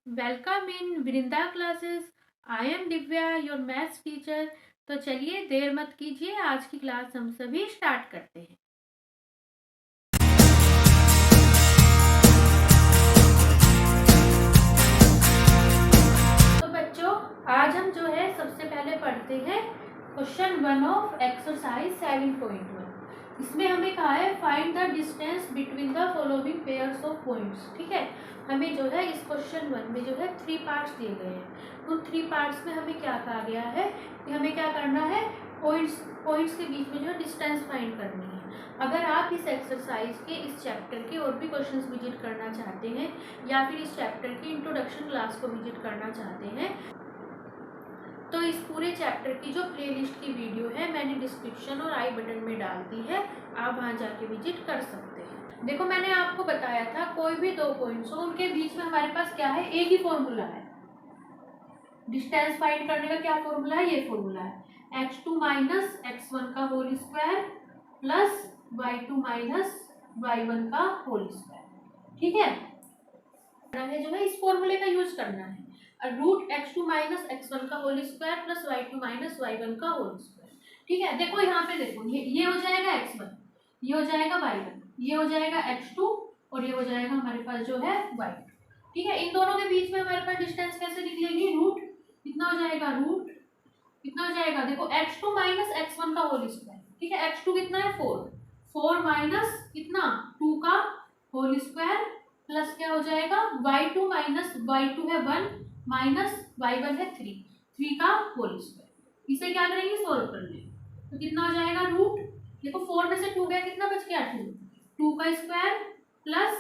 Welcome in Vrinda classes. I am Divya, your maths teacher. तो चलिए देर मत कीजिए, आज की क्लास हम सभी स्टार्ट करते हैं। तो बच्चों, आज हम जो है सबसे पहले पढ़ते हैं क्वेश्चन 1 ऑफ एक्सरसाइज 7.1। इसमें हमें कहा है find the distance between the following pairs of points. ठीक है, हमें जो है इस क्वेश्चन 1 में जो है 3 पार्ट्स दिए गए हैं। तो 3 पार्ट्स में हमें क्या कहा गया है कि हमें क्या करना है, पॉइंट्स के बीच में जो है डिस्टेंस फाइंड करनी है। अगर आप इस एक्सरसाइज के इस चैप्टर के और भी क्वेश्चंस विजिट करना चाहते हैं या फिर इस चैप्टर की इंट्रोडक्शन क्लास को विजिट करना चाहते हैं तो इस पूरे चैप्टर की जो प्लेलिस्ट की वीडियो है मैंने डिस्क्रिप्शन और आई बटन में डाल दी है, आप वहां जाके विजिट कर सकते हैं। देखो, मैंने आपको बताया था कोई भी 2 पॉइंट्स हो उनके बीच में हमारे पास क्या है, एक ही फॉर्मूला है। डिस्टेंस फाइंड करने का क्या फॉर्मूला है, ये फॉर्मूला है x2 माइनस x1 का whole square plus y2 minus y1 का होल स्क्वायर। ठीक है, जो है इस फॉर्मूले का यूज करना है। रूट x2 माइनस x1 का whole square plus y2 minus y1 का होल स्क्वायर। ठीक है, देखो यहाँ पे देखो, ये हो जाएगा x1, ये हो जाएगा y1, ये हो जाएगा x2 और ये हो जाएगा हमारे पास जो है y2। ठीक है, इन दोनों के बीच में हमारे पास डिस्टेंस कैसे निकलेगी, रूट कितना हो जाएगा, रूट कितना हो जाएगा, देखो x2 माइनस x1 का होल स्क्वायर। ठीक है, x2 कितना है 4, 4 माइनस कितना 2 का होल स्क्वायर प्लस क्या हो जाएगा y2 माइनस y2 है 1 माइनस y1 है 3, 3 का होल स्क्वायर। इसे क्या करेंगे, सोल्व कर लेंगे। तो कितना हो जाएगा रूट, देखो 4 में से 2 गया, कितना बच गया 2, 2 का स्क्वायर प्लस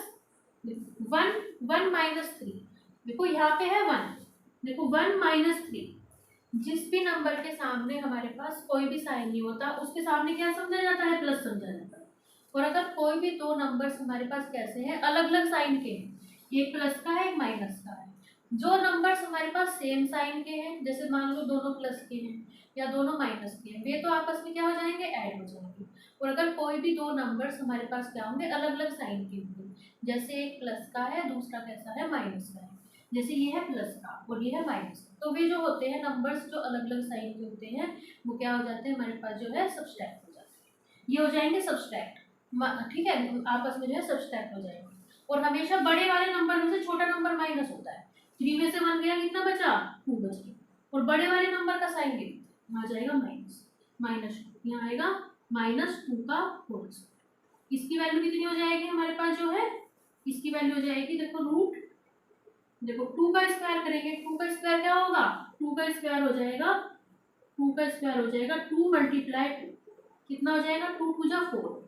1 माइनस 3, देखो यहाँ पे है 1, देखो 1 माइनस 3, जिस भी नंबर के सामने हमारे पास कोई भी साइन नहीं होता उसके सामने क्या समझा जाता है, प्लस समझा जाता है। और अगर कोई भी 2 नंबर्स हमारे पास कैसे हैं, अलग अलग साइन के हैं, एक प्लस का है एक माइनस का है, जो नंबर्स हमारे पास सेम साइन के हैं, जैसे मान लो दोनों प्लस के हैं या दोनों माइनस के हैं, वे तो आपस में क्या हो जाएंगे, ऐड हो जाएंगे। और अगर कोई भी 2 नंबर्स हमारे पास क्या होंगे, अलग अलग साइन के होंगे, जैसे एक प्लस का है दूसरा कैसा है, माइनस का है, जैसे ये है प्लस का और ये है माइनस का, तो वे जो होते हैं नंबर्स जो अलग अलग साइन के होते हैं वो क्या हो जाते हैं, हमारे पास जो है सब्सट्रैक्ट हो जाते हैं, ये हो जाएंगे सब्सट्रैक्ट। ठीक है, आपस में जो है सब्सट्रैक्ट हो जाएगा। और हमेशा बड़े वाले नंबर में से छोटा नंबर माइनस होता है। 3 में से 1 गया, कितना बचा 2 बच गया, और बड़े वाले नंबर का साइन गिर आ जाएगा माइनस, -2 यहाँ आएगा -2 का होल स्क्वायर। इसकी वैल्यू कितनी हो जाएगी हमारे पास जो है, इसकी वैल्यू हो जाएगी, देखो रूट, देखो 2 का स्क्वायर करेंगे, 2 का स्क्वायर क्या होगा, 2 का स्क्वायर हो जाएगा, 2 का स्क्वायर हो जाएगा 2 मल्टीप्लाई 2, कितना हो जाएगा 2 टू जा 4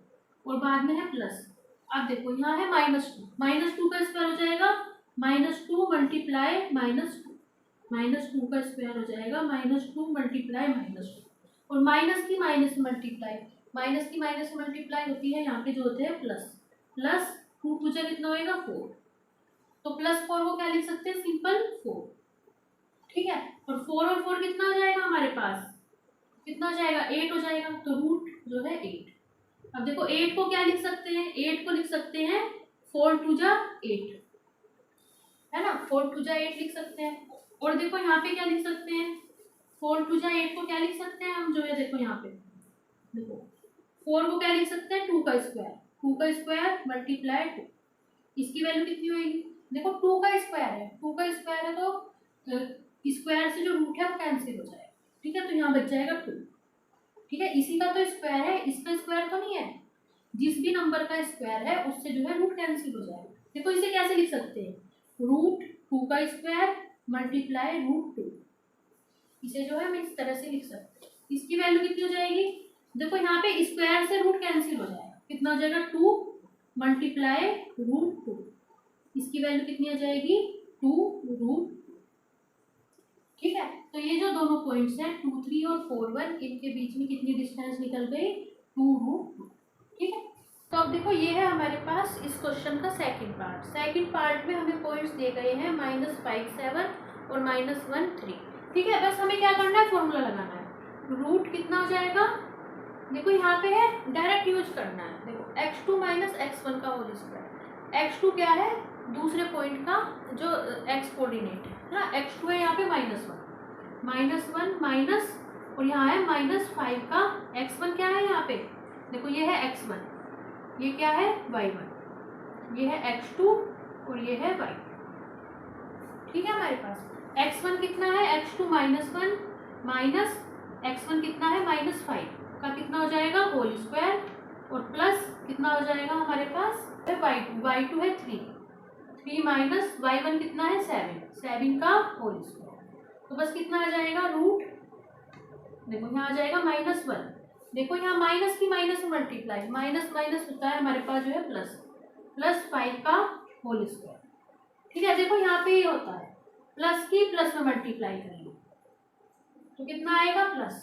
और बाद में है प्लस। अब देखो यहाँ है -2 का स्क्वायर हो जाएगा -2 मल्टीप्लाई -2, -2 का स्क्वायर हो जाएगा -2 मल्टीप्लाई -2, और माइनस की माइनस मल्टीप्लाई, माइनस की माइनस मल्टीप्लाई होती है, यहाँ पे जो होते हैं प्लस, प्लस 2 टू जा कितना होएगा 4, तो +4 को क्या लिख सकते हैं, सिंपल 4। ठीक है, और 4 और 4 कितना हो जाएगा हमारे पास, कितना हो जाएगा 8 हो जाएगा, तो रूट जो है 8। अब देखो 8 को क्या लिख सकते हैं, 8 को लिख सकते हैं 4 टू जा 8, है ना, 4 टू जा 8 लिख सकते हैं। और देखो यहाँ पे क्या लिख सकते हैं, 4 टू जा 8 को क्या लिख सकते हैं हम, जो है देखो यहाँ पे देखो 4 को क्या लिख सकते हैं, 2 का स्क्वायर, 2 का स्क्वायर मल्टीप्लाई 2, इसकी वैल्यू कितनी होगी, देखो 2 का स्क्वायर है, 2 का स्क्वायर है तो स्क्वायर से जो रूट है वो कैंसिल हो जाएगा। ठीक है, तो यहाँ बच जाएगा 2। ठीक है, इसी का तो स्क्वायर है, इसका स्क्वायर तो नहीं है, जिस भी नंबर का स्क्वायर है उससे जो है रूट कैंसिल हो जाएगा। देखो इसे कैसे लिख सकते हैं, रूट 2 का स्क्वायर मल्टीप्लाई रूट 2, इसे जो है हम इस तरह से लिख सकते हैं। इसकी वैल्यू कितनी हो जाएगी, देखो यहाँ पे स्क्वायर से रूट कैंसिल हो जाएगा, कितना हो जाएगा 2 मल्टीप्लाई रूट 2, इसकी वैल्यू कितनी हो जाएगी 2 रूट। ठीक है, तो ये जो दोनों पॉइंट्स हैं 2, 3 और 4, 1, इनके बीच में कितनी डिस्टेंस निकल गई 2 रूट 2। ठीक है, तो अब देखो ये है हमारे पास इस क्वेश्चन का सेकंड पार्ट। सेकंड पार्ट में हमें पॉइंट्स दिए गए हैं -5, 7 और -1, 3। ठीक है, बस हमें क्या करना है, फॉर्मूला लगाना है। रूट कितना हो जाएगा, देखो यहाँ पे है डायरेक्ट यूज करना है, देखो x2 माइनस x1 का होल स्क्वायर। x2 क्या है दूसरे पॉइंट का जो एक्स कोऑर्डिनेट है ना, x2 है यहाँ पे -1 माइनस, और यहाँ है -5 का x1 क्या है यहाँ पे, देखो ये है x1, ये क्या है y1, ये है x2 और ये है y2। ठीक है, हमारे पास x1 कितना है, x2 -1 माइनस x1 कितना है -5 का कितना हो जाएगा होल स्क्वायर, और प्लस कितना हो जाएगा हमारे पास y2 है 3 माइनस y1 कितना है 7 का होल स्क्वायर, तो बस कितना आ जाएगा रूट, देखो यहाँ आ जाएगा -1, देखो यहाँ माइनस की माइनस मल्टीप्लाई, माइनस माइनस होता है हमारे पास जो है प्लस 5 का होल स्क्वायर। ठीक है, देखो यहाँ पे ये होता है प्लस की प्लस में मल्टीप्लाई करेंगे तो कितना आएगा प्लस।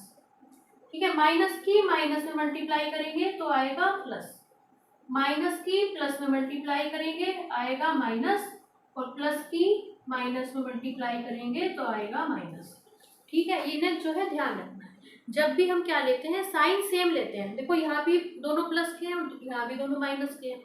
ठीक है, माइनस की माइनस में मल्टीप्लाई करेंगे तो आएगा प्लस, माइनस की प्लस में मल्टीप्लाई करेंगे आएगा माइनस, और प्लस की माइनस में मल्टीप्लाई करेंगे तो आएगा माइनस। ठीक है, इन्हें जो है ध्यान रखना है, जब भी हम क्या लेते हैं साइन सेम लेते हैं, देखो यहाँ भी दोनों प्लस के हैं और यहाँ भी दोनों माइनस के हैं,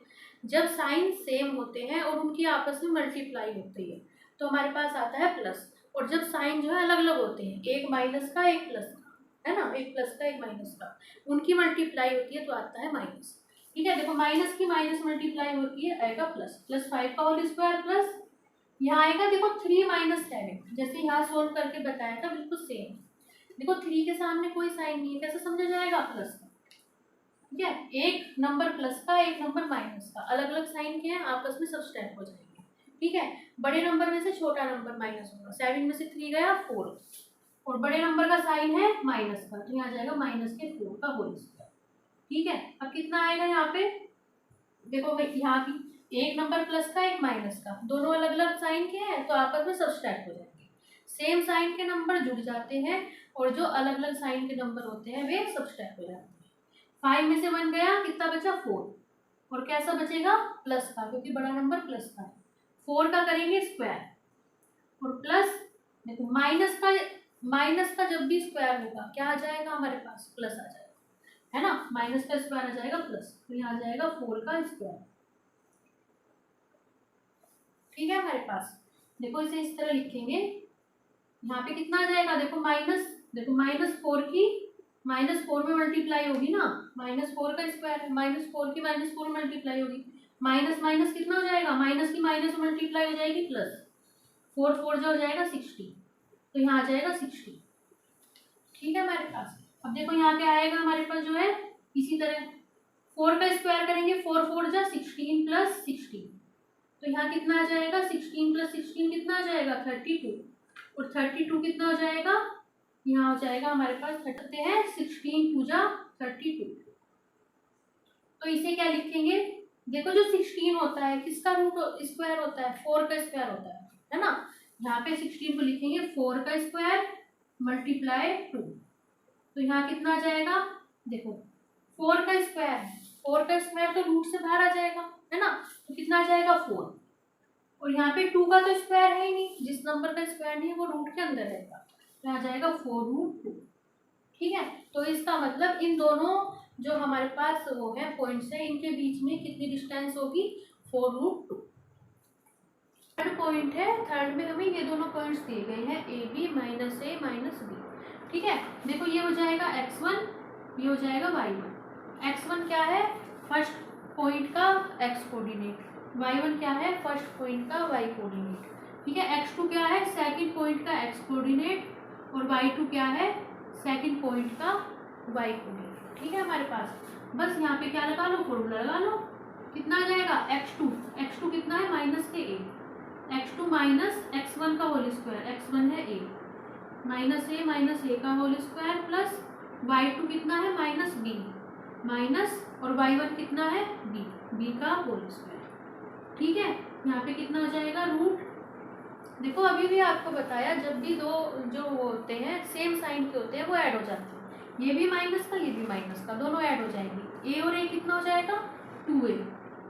जब साइन सेम होते हैं और उनकी आपस में मल्टीप्लाई होती है तो हमारे पास आता है प्लस, और जब साइन जो है अलग अलग होते हैं, एक माइनस का एक प्लस का, है ना, एक प्लस का एक माइनस का, उनकी मल्टीप्लाई होती है तो आता है माइनस। ठीक है, देखो माइनस की माइनस मल्टीप्लाई होती है आएगा +5 का होल स्क्वायर, प्लस यहाँ आएगा देखो 3 - 7, जैसे यहाँ सोल्व करके बताया था बिल्कुल सेम। देखो 3 के सामने कोई साइन नहीं है, कैसे समझा जाएगा प्लस का। ठीक है, एक नंबर प्लस का एक नंबर माइनस का, अलग अलग साइन के हैं आपस में सब्सट्रैक्ट हो जाएंगे। ठीक है, बड़े नंबर में से छोटा नंबर माइनस होगा, 7 में से 3 गया 4, और बड़े नंबर का साइन है माइनस का, तो यहाँ आ जाएगा -4 का होल स्क्वायर। ठीक है, अब कितना आएगा यहाँ पे, देखो भाई यहाँ भी एक नंबर प्लस का एक माइनस का, दोनों अलग अलग साइन के हैं तो आपस में सब्सट्रैक्ट हो जाएंगे, सेम साइन के नंबर जुड़ जाते हैं और जो अलग अलग साइन के नंबर होते हैं वे सब्सट्रैक्ट हो जाते हैं। 5 में से 1 गया, कितना बचा 4, और कैसा बचेगा प्लस का, क्योंकि बड़ा नंबर प्लस का है, 4 का करेंगे स्क्वायर, और प्लस देखो माइनस का जब भी स्क्वायर होगा क्या आ जाएगा हमारे पास प्लस आ जाएगा, है ना, माइनस का स्क्वायर आ जाएगा प्लस, तो यहाँ आ जाएगा 4 का स्क्वायर। ठीक है, हमारे पास देखो इसे इस तरह लिखेंगे, यहाँ पे कितना आ जाएगा, देखो -4 की -4 में मल्टीप्लाई होगी ना, -4 का स्क्वायर है, -4 की -4 मल्टीप्लाई होगी, माइनस माइनस कितना हो जाएगा, माइनस की माइनस मल्टीप्लाई हो जाएगी प्लस, 4 जो हो जाएगा 60, तो यहाँ आ जाएगा 60। ठीक है हमारे पास, अब देखो यहाँ क्या आएगा हमारे पास जो है, इसी तरह 4 का स्क्वायर करेंगे, 4 4 जा 16 + 16, तो यहाँ कितना आ जाएगा 16 + 16 कितना आ जाएगा 32, और 32 कितना हो जाएगा, यहाँ हो जाएगा हमारे पास 30 है 16 2 जा 32, तो इसे क्या लिखेंगे, देखो जो 16 होता है किसका रूट स्क्वायर होता है, 4 का स्क्वायर होता है ना, यहाँ पे 16 को लिखेंगे 4 का स्क्वायर मल्टीप्लाई 2, तो यहाँ कितना आ जाएगा, देखो 4 का स्क्वायर है, 4 का स्क्वायर तो रूट से बाहर आ जाएगा, है ना, तो कितना आ जाएगा 4, और यहाँ पे 2 का तो स्क्वायर है ही नहीं, जिस नंबर का स्क्वायर नहीं है वो रूट के अंदर रहेगा, तो आ जाएगा 4√2। ठीक है, तो इसका मतलब इन दोनों जो हमारे पास वो है पॉइंट्स है, इनके बीच में कितनी डिस्टेंस होगी 4√2। थर्ड पॉइंट है, थर्ड में हमें ये दोनों पॉइंट्स दिए गए हैं AB -A -B। ठीक है, देखो ये हो जाएगा x1, ये हो जाएगा y1। x1 क्या है फर्स्ट पॉइंट का x कोऑर्डिनेट, y1 क्या है फर्स्ट पॉइंट का y कोऑर्डिनेट। ठीक है, x2 क्या है सेकंड पॉइंट का x कोऑर्डिनेट, और y2 क्या है सेकंड पॉइंट का y कोऑर्डिनेट। ठीक है हमारे पास, बस यहाँ पे क्या लगा लो, फॉर्मूला लगा लो, कितना आ जाएगा x2 कितना है -a, x2 - x1 का होल स्क्वायर, x1 है a, -a का होल स्क्वायर, प्लस y2 कितना है -b, माइनस और y1 कितना है b का होल स्क्वायर। ठीक है, यहाँ पे कितना हो जाएगा रूट, देखो अभी भी आपको बताया जब भी दो जो होते हैं सेम साइन के होते हैं वो ऐड हो जाते हैं, ये भी माइनस का ये भी माइनस का, दोनों ऐड हो जाएंगे, a और a कितना हो जाएगा 2a,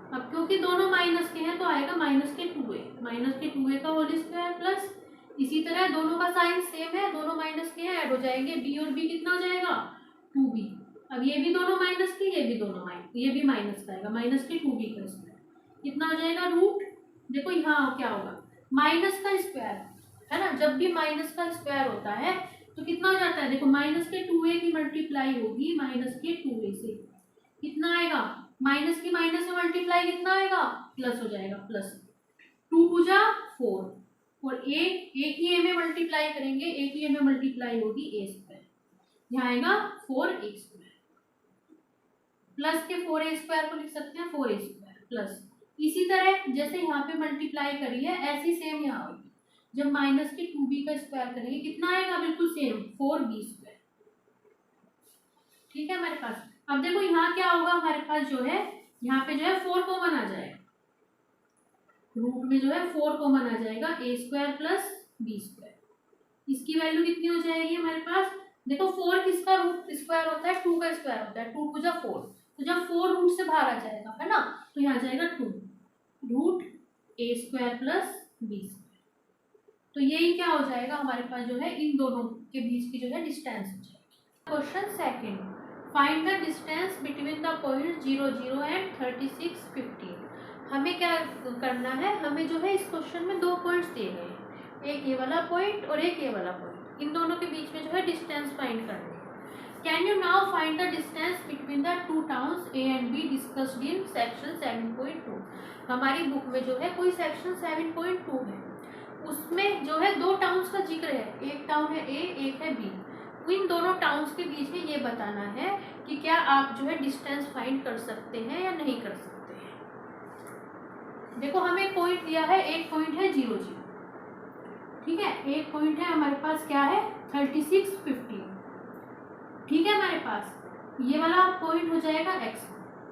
अब क्योंकि दोनों माइनस के हैं तो आएगा -2a का होल स्क्वायर, प्लस इसी तरह दोनों का साइन सेम है, दोनों माइनस के हैं ऐड हो जाएंगे, b और b कितना हो जाएगा 2b, अब ये भी दोनों माइनस के, ये भी माइनस का आएगा, -2b का स्क्वायर कितना हो जाएगा रूट देखो यहाँ क्या होगा, माइनस का स्क्वायर है ना, जब भी माइनस का स्क्वायर होता है तो कितना हो जाता है, देखो माइनस के 2a की मल्टीप्लाई होगी माइनस के 2a से, कितना आएगा, माइनस की माइनस में मल्टीप्लाई कितना आएगा, प्लस हो जाएगा, प्लस 2 पूजा 4, और एक ही ए में मल्टीप्लाई करेंगे, एक ही ए में मल्टीप्लाई होगी ए स्क्वायर, यहाँ आएगा 4a स्क्वायर, प्लस के 4a स्क्वायर को लिख सकते हैं 4a स्क्वायर प्लस, इसी तरह जैसे यहाँ पे मल्टीप्लाई करी है ऐसी सेम यहाँ होगी, जब माइनस के 2b का स्क्वायर करेंगे कितना आएगा, बिल्कुल सेम 4b स्क्वायर। ठीक है हमारे पास, अब देखो यहाँ क्या होगा, हमारे पास जो है यहाँ पे जो है 4 कॉमन आ जाएगा, रूट में जो है 4 कॉमन आ जाएगा, ए स्क्वायर प्लस बी स्क्वायर, इसकी वैल्यू कितनी हो जाएगी हमारे पास, देखो 4 किसका रूट स्क्वायर होता है, 2 का स्क्वायर होता है, 2 पूजा 4, तो जब 4 रूट से बाहर आ जाएगा है ना, तो यहाँ आ जाएगा 2 रूट ए स्क्वायर प्लस बी स्क्वायर, तो यही क्या हो जाएगा हमारे पास जो है इन दोनों के बीच की जो है डिस्टेंस हो जाएगी। Question second, find the distance between the point 0 0 and 36 15। हमें क्या करना है, हमें जो है इस क्वेश्चन में दो पॉइंट्स दिए गए हैं, एक ये वाला पॉइंट और एक ये वाला पॉइंट, इन दोनों के बीच में जो है डिस्टेंस फाइंड करनी है। Can you now find the distance between the two towns A and be discussed in section 7.2। हमारी बुक में जो है कोई सेक्शन 7.2 है, उसमें जो है दो टाउन्स का जिक्र है, एक टाउन है ए, एक है बी, इन दोनों टाउन्स के बीच में ये बताना है कि क्या आप जो है डिस्टेंस फाइंड कर सकते हैं या नहीं कर सकते हैं। देखो हमें पॉइंट दिया है, एक पॉइंट है 0 0, ठीक है, एक पॉइंट है हमारे पास क्या है 36 15, ठीक है, हमारे पास ये वाला पॉइंट हो जाएगा x,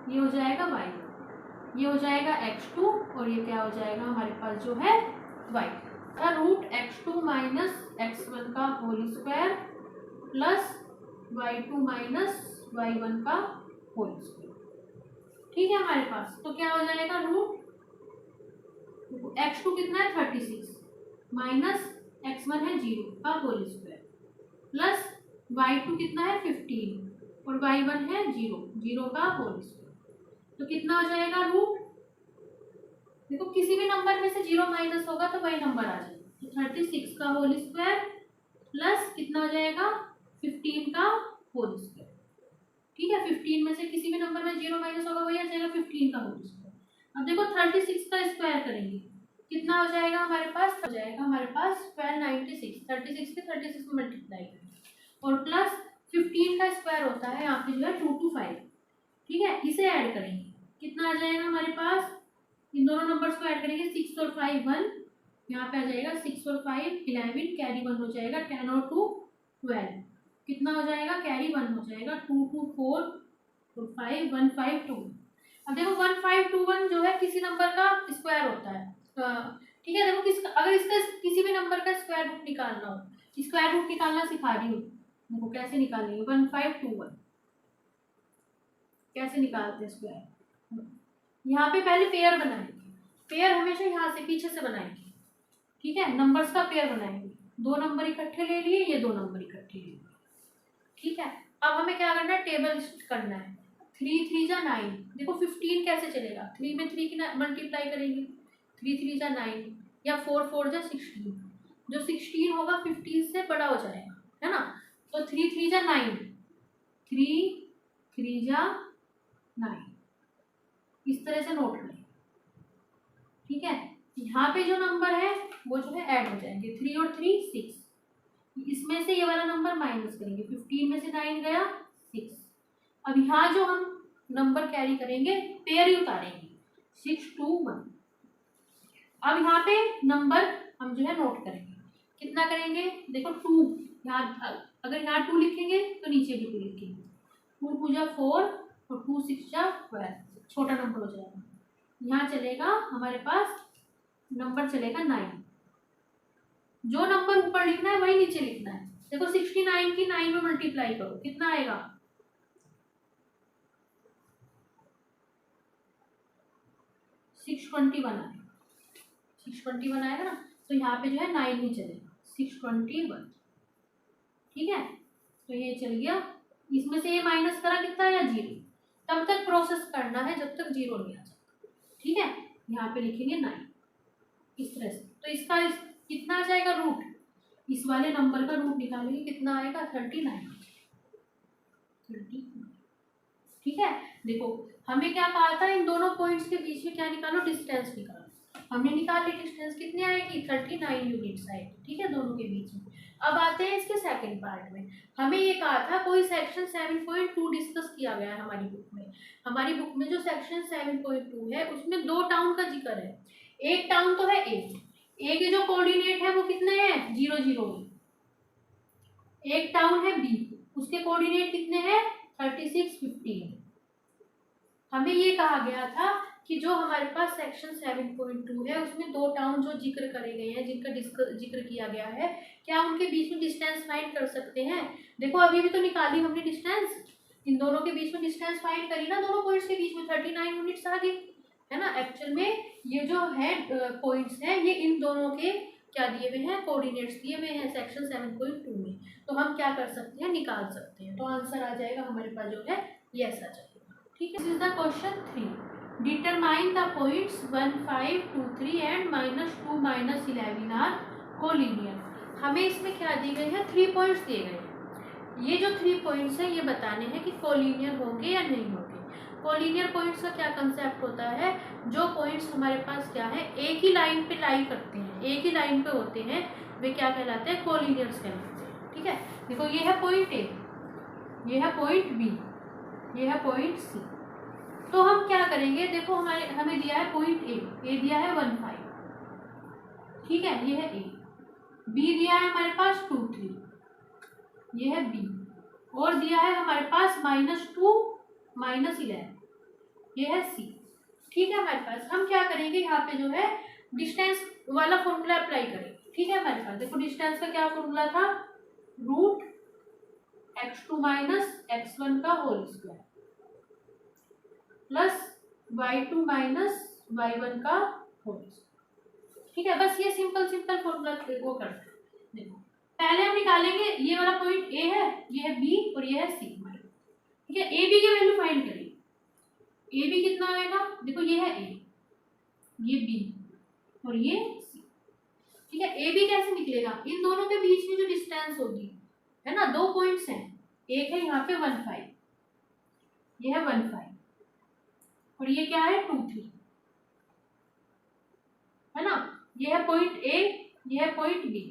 ये हो जाएगा y, ये हो जाएगा x2 और ये क्या हो जाएगा हमारे पास जो है y का रूट x2 माइनस x1 का whole square plus y2 minus y1 का होल स्क्वायर, ठीक है हमारे पास, तो क्या हो जाएगा रूट x2 कितना है 36 माइनस x1 है 0 का होल स्क्वायर प्लस y2 कितना है 15 और y1 है 0 का होल स्क्वायर, तो कितना हो जाएगा रूट, देखो किसी भी नंबर में से 0 माइनस होगा तो वही नंबर आ जाएगा, तो 36 का होल स्क्वायर प्लस कितना हो जाएगा 15 का होल स्क्वायर, ठीक है, 15 में से किसी भी नंबर में 0 माइनस होगा वही आ जाएगा 15 का होल स्क्वायर। अब देखो 36 का स्क्वायर करेंगे कितना हो जाएगा हमारे पास, हो जाएगा हमारे पास 1296, 36 के 36 में मल्टीप्लाई करेंगे और प्लस 15 का स्क्वायर होता है यहाँ पे जो है 225, ठीक है, इसे ऐड करेंगे कितना आ जाएगा हमारे पास, इन दोनों नंबर्स को ऐड करेंगे 6 और 5 1, यहाँ पे आ जाएगा 6 और 5 11, कैरी 1 हो जाएगा 10 और 2 12, कितना हो जाएगा कैरी 1 हो जाएगा 2 2 4 और 5 1 5 2। अब देखो 1 5 2 1 जो है किसी नंबर का स्क्वायर होता है, ठीक है, देखो किसका अगर इसका किसी भी नंबर का स्क्वायर रूट निकालना हो, स्क्वायर रूट निकालना सिखा रही हूँ, देखो कैसे निकालेंगे 1 5 2 1 कैसे निकालते हैं स्क्वायर, यहाँ पे पहले पेयर बनाएंगे, पेयर हमेशा यहाँ से पीछे से बनाएंगे, ठीक है, नंबर्स का पेयर बनाएंगे, दो नंबर इकट्ठे ले लिए, ये दो नंबर इकट्ठे ले लिए, ठीक है। अब हमें क्या करना है, टेबल करना है, 3 3 जा 9, देखो 15 कैसे चलेगा, 3 में 3 की मल्टीप्लाई करेंगे, 3 3 जा 9 या 4 4 जा 16, जो 16 होगा 15 से बड़ा हो जाएगा, है ना, तो 3 3 जा 9, 3 3 जा 9, इस तरह से नोट करें, ठीक है, यहाँ पे जो नंबर है वो जो है ऐड हो जाएंगे, 3 और 3 6, इसमें से ये वाला नंबर माइनस करेंगे, 15 में से 9 गया 6, अब यहाँ जो हम नंबर कैरी करेंगे पेयर ही उतारेंगे 6 2 1, अब यहाँ पे नंबर हम जो है नोट करेंगे, कितना करेंगे, देखो 2, यहाँ अगर यहाँ 2 लिखेंगे तो नीचे भी 2 लिखेंगे, 2 2 जा 4 और 2 6 जा 12, छोटा नंबर हो जाएगा, यहाँ चलेगा हमारे पास नंबर चलेगा 9, जो नंबर ऊपर लिखना है वही नीचे लिखना है, देखो 69 की 9 में मल्टीप्लाई करो कितना आएगा, 621 आएगा, 621 आएगा ना, तो यहाँ पे जो है 9 ही चलेगा 621, ठीक है, तो ये चल गया, इसमें से ये माइनस करा कितना या 0, तब तक प्रोसेस करना है जब तक 0 नहीं आ जाता, ठीक है, यहाँ पे लिखेंगे 9, इस तरह से। तो इसका कितना आ जाएगा रूट, इस वाले नंबर का रूट निकालेंगे, कितना आएगा 39। ठीक है। देखो हमें क्या कहा था, इन दोनों पॉइंट्स के बीच में क्या निकालो, डिस्टेंस निकालो। हमने निकाल ली डिस्टेंस, कितनी आएगी 39 यूनिट्स आएगी। ठीक है, दोनों के बीच में। अब आते हैं इसके सेकंड पार्ट में। हमें ये कहा था कोई सेक्शन 7.2 डिस्कस किया गया है हमारी बुक में। हमारी बुक में जो सेक्शन 7.2 है उसमें 2 टाउन का जिक्र है। एक टाउन तो है ए के जो कोऑर्डिनेट है वो कितने हैं 0 0। एक टाउन है बी, उसके कोऑर्डिनेट कितने हैं 36 15। हमें ये कहा गया था कि जो हमारे पास सेक्शन 7.2 है उसमें 2 टाउन जो जिक्र करे गए हैं, जिनका जिक्र किया गया है, क्या उनके बीच में डिस्टेंस फाइंड कर सकते हैं। देखो अभी भी तो निकाली हमने डिस्टेंस, इन दोनों के बीच में डिस्टेंस फाइंड करी ना, दोनों पॉइंट्स के बीच में 39 यूनिट्स आ गई है ना। एक्चुअल में ये जो है पॉइंट्स हैं ये इन दोनों के क्या दिए हुए हैं, कोऑर्डिनेट्स दिए हुए हैं सेक्शन 7.2 में। तो हम क्या कर सकते हैं, निकाल सकते हैं। तो आंसर आ जाएगा हमारे पास जो है यस आ जाएगा। ठीक है, this is the question 3। Determine the points 1 5 2 3 and -2 -11 are collinear. हमें इसमें क्या दी गई है, 3 पॉइंट्स दिए गए हैं। ये जो 3 पॉइंट्स हैं ये बताने हैं कि कोलिनियर होंगे या नहीं होंगे। कोलिनियर पॉइंट्स का क्या कंसेप्ट होता है, जो पॉइंट्स हमारे पास क्या है एक ही लाइन पे लाई करते हैं, एक ही लाइन पे होते हैं, वे क्या कहलाते हैं, कोलिनियर्स कहलाते हैं। ठीक है, देखो ये है पॉइंट ए, ये है पॉइंट बी, ये है पॉइंट सी। तो हम क्या करेंगे, देखो हमें दिया है पॉइंट ए दिया है 1 5। ठीक है, ये है ए। बी दिया है हमारे पास 2 3, ये है बी। और दिया है हमारे पास -2 -11, ये है सी। ठीक है, हमारे पास हम क्या करेंगे, यहाँ पे जो है डिस्टेंस वाला फॉर्मूला अप्लाई करेंगे। ठीक है, हमारे पास देखो डिस्टेंस का क्या फॉर्मूला था, रूट x2 - x1 का whole square plus y2 - y1 का होल स्क्वायर। ठीक है, बस ये सिंपल फॉर्मूला वो करते हैं। देखो पहले हम निकालेंगे, ये वाला पॉइंट ए है, ये है बी और ये है सी। ठीक है, ए बी की वैल्यू फाइंड करेंगे। ए बी कितना आएगा, देखो ये है ए, ये बी और ये सी। ठीक है, ए बी कैसे निकलेगा, इन दोनों के बीच में जो डिस्टेंस होगी है ना, 2 पॉइंट्स हैं, एक है यहाँ पे 1 5, ये है 1 5 और ये क्या है 2 3 है ना। ये है पॉइंट ए, ये है पॉइंट बी।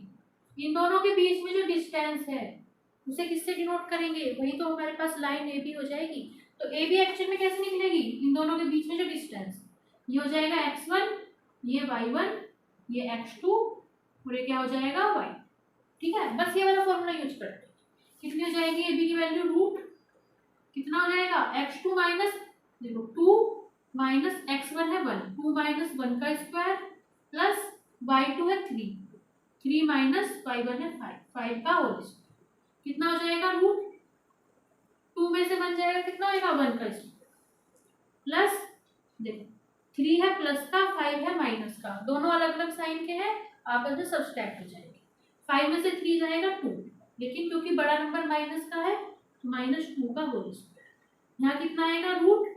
इन दोनों के बीच में जो डिस्टेंस है उसे किससे डिनोट करेंगे, वही तो हमारे पास लाइन ए बी हो जाएगी। तो ए बी एक्चुअल में कैसे निकलेगी, इन दोनों के बीच में जो डिस्टेंस, ये हो जाएगा x1, ये y1, ये x2 और ये क्या हो जाएगा y। ठीक है, बस ये वाला फॉर्मूला यूज करते हैं। कितनी हो जाएगी ए बी की वैल्यू, रूट कितना हो जाएगा x2 माइनस, देखो 2 -x1 है 1, 2 - 1 का स्क्वायर प्लस y2 है 3 3 - y1 है 5 5 का होल स्क्वायर। कितना हो जाएगा, रूट 2 में से बन जाएगा, कितना होगा 1 का स्क्वायर प्लस, देखो 3 है प्लस का, 5 है माइनस का, दोनों अलग अलग साइन के हैं, आपस में सब्सट्रैक्ट हो जाएंगे। 5 में से 3 जाएगा 2, लेकिन क्योंकि बड़ा नंबर माइनस का है तो -2 का होल स्क्वायर। यहाँ कितना आएगा, रूट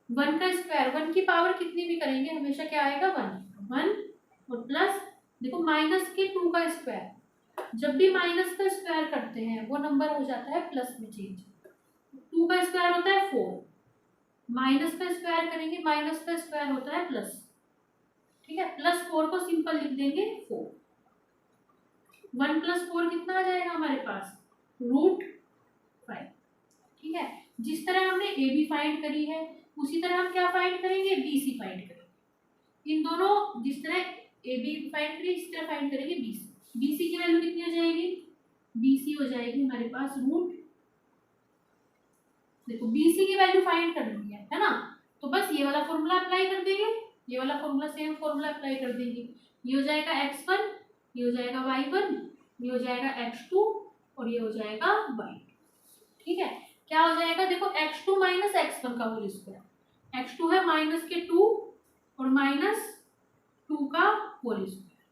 1 का स्क्वायर, 1 की पावर कितनी भी करेंगे हमेशा क्या आएगा 1 और प्लस, देखो माइनस के 2 का स्क्वायर, जब भी माइनस का स्क्वायर करते हैं वो नंबर हो जाता है प्लस में चेंज। 2 का स्क्वायर होता है 4, माइनस का स्क्वायर करेंगे, माइनस का स्क्वायर होता है प्लस। ठीक है, +4 को सिंपल लिख देंगे 4। 1 + 4 कितना आ जाएगा हमारे पास, √5। ठीक है, जिस तरह हमने ए बी फाइंड करी है उसी तरह हम क्या फाइंड करेंगे, बी सी फाइंड करेंगे। इन दोनों जिस तरह ए बी फाइंड करें इस तरह फाइंड करेंगे बी सी। बी सी की वैल्यू कितनी हो जाएगी, बी सी हो जाएगी हमारे पास रूट, देखो बी सी की वैल्यू फाइंड करनी है ना, तो बस ये वाला फॉर्मूला अप्लाई कर देंगे, ये वाला फॉर्मूला सेम फॉर्मूला अप्लाई कर देंगे। ये हो जाएगा x1, ये हो जाएगा y1, ये हो जाएगा x2 और ये हो जाएगा y। ठीक है, क्या हो जाएगा, देखो x2 - x1 का होल स्क्वायर, x2 है -2 और -2 का whole square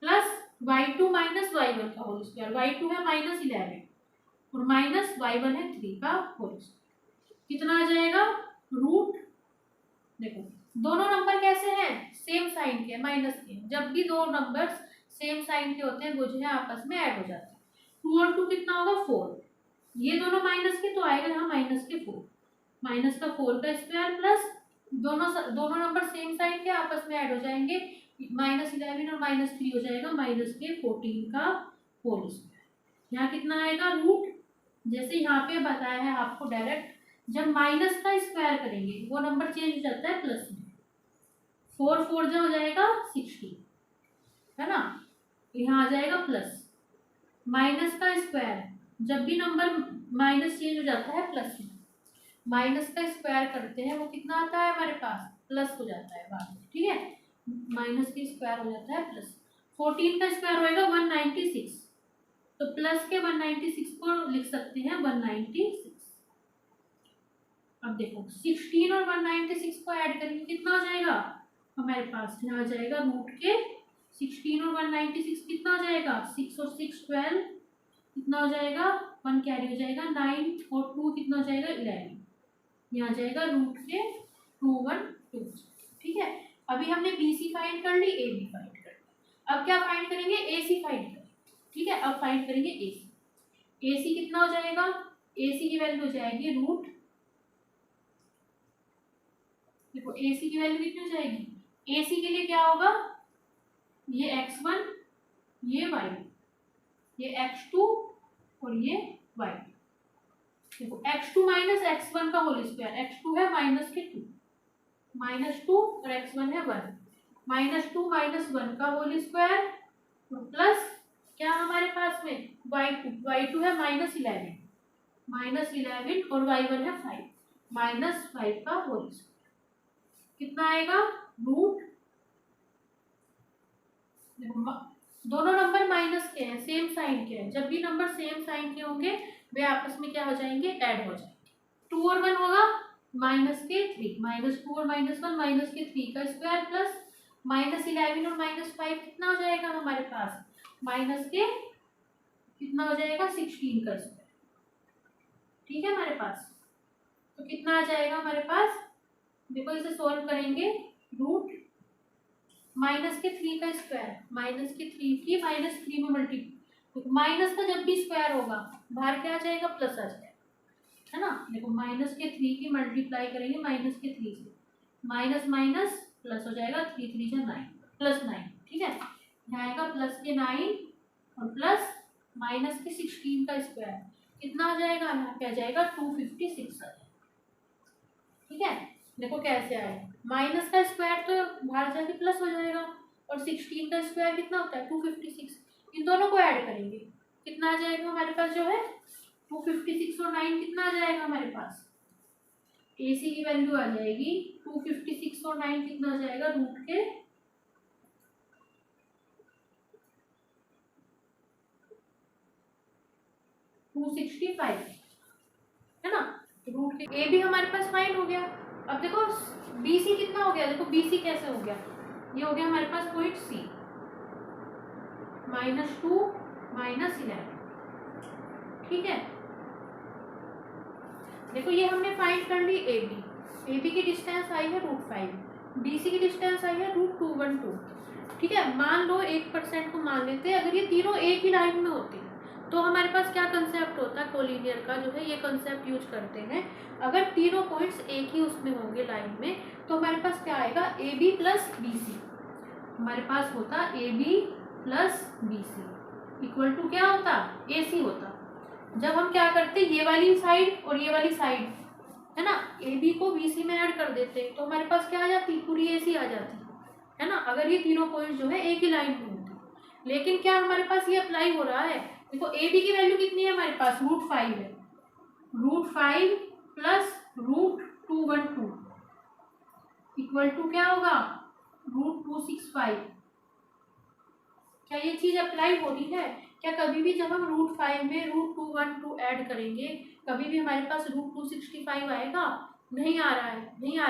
plus y2 - y1 का होल स्क्वायर, y2 है -11 और -y1 है 3 का होल स्क्वायर। कितना आ जाएगा, रूट, देखो दोनों नंबर कैसे हैं, सेम साइन के, माइनस के। जब भी दो नंबर्स सेम साइन के होते हैं वो जो है आपस में ऐड हो जाते हैं। 2 और 2 कितना होगा 4, ये दोनों माइनस के तो आएगा यहाँ माइनस के 4, माइनस का 4 का स्क्वायर प्लस दोनों नंबर सेम साइन के आपस में ऐड हो जाएंगे, -11 और -3 हो जाएगा माइनस के 14 का होल स्क्वायर। यहाँ कितना आएगा रूट, जैसे यहाँ पे बताया है आपको डायरेक्ट, जब माइनस का स्क्वायर करेंगे वो नंबर चेंज हो जाता है प्लस में, 4 4 जो हो जाएगा 16, है ना, यहाँ आ जाएगा प्लस। माइनस का स्क्वायर, जब भी नंबर माइनस चेंज हो जाता है प्लस में, माइनस का स्क्वायर करते हैं वो कितना आता है हमारे पास, प्लस हो जाता है बाद में, ठीक है, माइनस के स्क्वायर हो जाता है प्लस। 14 का स्क्वायर होएगा 196, तो प्लस के 196 को लिख सकते हैं 196। अब देखो 16 और 196 को ऐड करेंगे कितना हो जाएगा हमारे पास, यहाँ आ जाएगा रूट के 16 और 196 कितना हो जाएगा, 6 और 6 12, कितना हो जाएगा 1 कैरी हो जाएगा 9 और 2 कितना हो जाएगा 11, यहाँ आ जाएगा रूट के 212। ठीक है, अभी हमने BC फाइंड कर ली, AB फाइंड कर ली, अब क्या फाइंड करेंगे, AC फाइंड करेंगे। ठीक है, अब फाइंड करेंगे AC कितना हो जाएगा, AC की वैल्यू हो जाएगी रूट, देखो AC की वैल्यू कितनी हो जाएगी, AC के लिए क्या होगा, ये x1, ये y, ये x2 और ये y। देखो x2 माइनस x1 का होल स्क्वायर, x2 है -2, -2 और x1 है 1, -2 - 1 का होल स्क्वायर प्लस क्या हमारे पास में y2 है -11, और y1 है 5, -5 का होल स्क्वायर कितना आएगा रूट, दोनों नंबर माइनस के हैं, सेम साइन के हैं, जब भी नंबर सेम साइन के होंगे वे आपस में क्या हो जाएंगे, ऐड हो जाएंगे। 2 और 1 होगा -3, -2 और -1 -3 का स्क्वायर प्लस -11 और -5 कितना हो जाएगा हमारे पास, कितना हो जाएगा 16 का स्क्वायर। ठीक है हमारे पास, तो कितना आ जाएगा हमारे पास, देखो इसे सोल्व करेंगे, रूट -3 का स्क्वायर, -3 की -3 में मल्टीप्लाई, तो माइनस का जब भी स्क्वायर होगा बाहर क्या आ जाएगा, प्लस आ जाएगा, है ना। देखो -3 की मल्टीप्लाई करेंगे -3 से, माइनस माइनस प्लस हो जाएगा, 3 3 जा 9, +9। ठीक है, यहाँ आएगा प्लस के 9 और प्लस -16 का स्क्वायर कितना आ जाएगा, यहाँ पे आ जाएगा 256 आ जाएगा। ठीक है, देखो कैसे आएगा, माइनस का स्क्वायर तो बाहर जाके प्लस हो जाएगा, और 16 का स्क्वायर कितना होता है 256, इन दोनों को ऐड करेंगे कितना आ जाएगा हमारे पास जो है 256 और 9 कितना आ जाएगा हमारे पास, AC की वैल्यू आ जाएगी 256 और 9 कितना आ जाएगा रूट के 265, है ना, रूट के। A भी हमारे पास फाइंड हो गया। अब देखो BC कितना हो गया, देखो BC कैसे हो गया, ये हो गया हमारे पास पॉइंट C, -2 -11। ठीक है, देखो ये हमने फाइंड कर ली AB की डिस्टेंस आई है √5, BC की डिस्टेंस आई है √212। ठीक है, मान लो 1% को मान लेते हैं, अगर ये तीनों एक ही लाइन में होते तो हमारे पास क्या कंसेप्ट होता है, कोलिनियर का जो है ये कंसेप्ट यूज करते हैं। अगर तीनों पॉइंट्स एक ही उसमें होंगे लाइन में, तो हमारे पास क्या आएगा AB + BC, हमारे पास होता AB + BC इक्वल टू क्या होता, AC होता। जब हम क्या करते, ये वाली साइड और ये वाली साइड, है ना, AB को BC में ऐड कर देते तो हमारे पास क्या आ जाती, पूरी AC आ जाती, है ना, अगर ये तीनों पॉइंट जो है एक ही लाइन में होते। लेकिन क्या हमारे पास ये अप्लाई हो रहा है, देखो AB की वैल्यू कितनी है हमारे पास, √5 है, √5 + √212 इक्वल टू क्या होगा √265। क्या ये चीज अप्लाई हो रही है, क्या कभी भी जब हम √5 में √212 ऐड करेंगे कभी भी हमारे पास √265 आएगा, नहीं आ रहा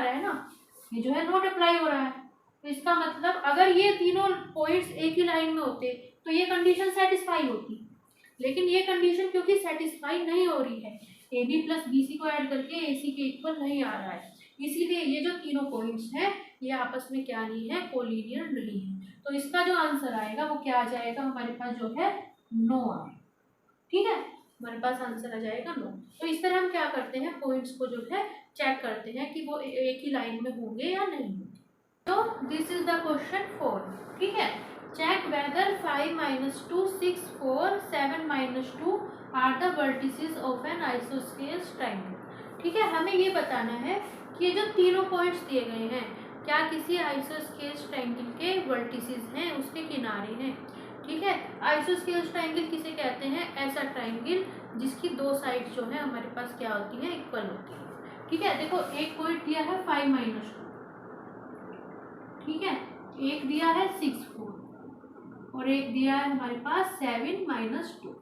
है ना, ये जो है नॉट अप्लाई हो रहा है। तो इसका मतलब अगर ये तीनों पॉइंट्स एक ही लाइन में होते तो ये कंडीशन सेटिस्फाई होती, लेकिन ये कंडीशन क्योंकि सेटिस्फाई नहीं हो रही है, AB + BC को ऐड करके AC के इक्वल नहीं आ रहा है, इसीलिए ये जो तीनों पॉइंट्स हैं ये आपस में क्या नहीं है, कोलिनियर नहीं है। तो इसका जो आंसर आएगा वो क्या आ जाएगा हमारे पास जो है, नो आएगा। ठीक है, हमारे पास आंसर आ जाएगा नो। तो इस तरह हम क्या करते हैं, पॉइंट्स को जो है चेक करते हैं कि वो एक ही लाइन में होंगे या नहीं होंगे। तो दिस इज द क्वेश्चन 4। ठीक है, check whether 5 - 2 6 4 7 - 2 are the vertices of an isosceles triangle. ठीक है, हमें ये बताना है कि ये जो तीनों पॉइंट्स दिए गए हैं क्या किसी आइसोस्केल्स ट्रायंगल के वर्टिसेस हैं, उसके किनारे हैं। ठीक है, आइसोस्केल्स ट्रायंगल किसे कहते हैं, ऐसा ट्रायंगल जिसकी दो साइड जो है हमारे पास क्या होती है, इक्वल होती है। ठीक है, देखो एक पॉइंट दिया है 5 - 2, ठीक है, एक दिया है 6 4 और एक दिया है हमारे पास 7 - 2।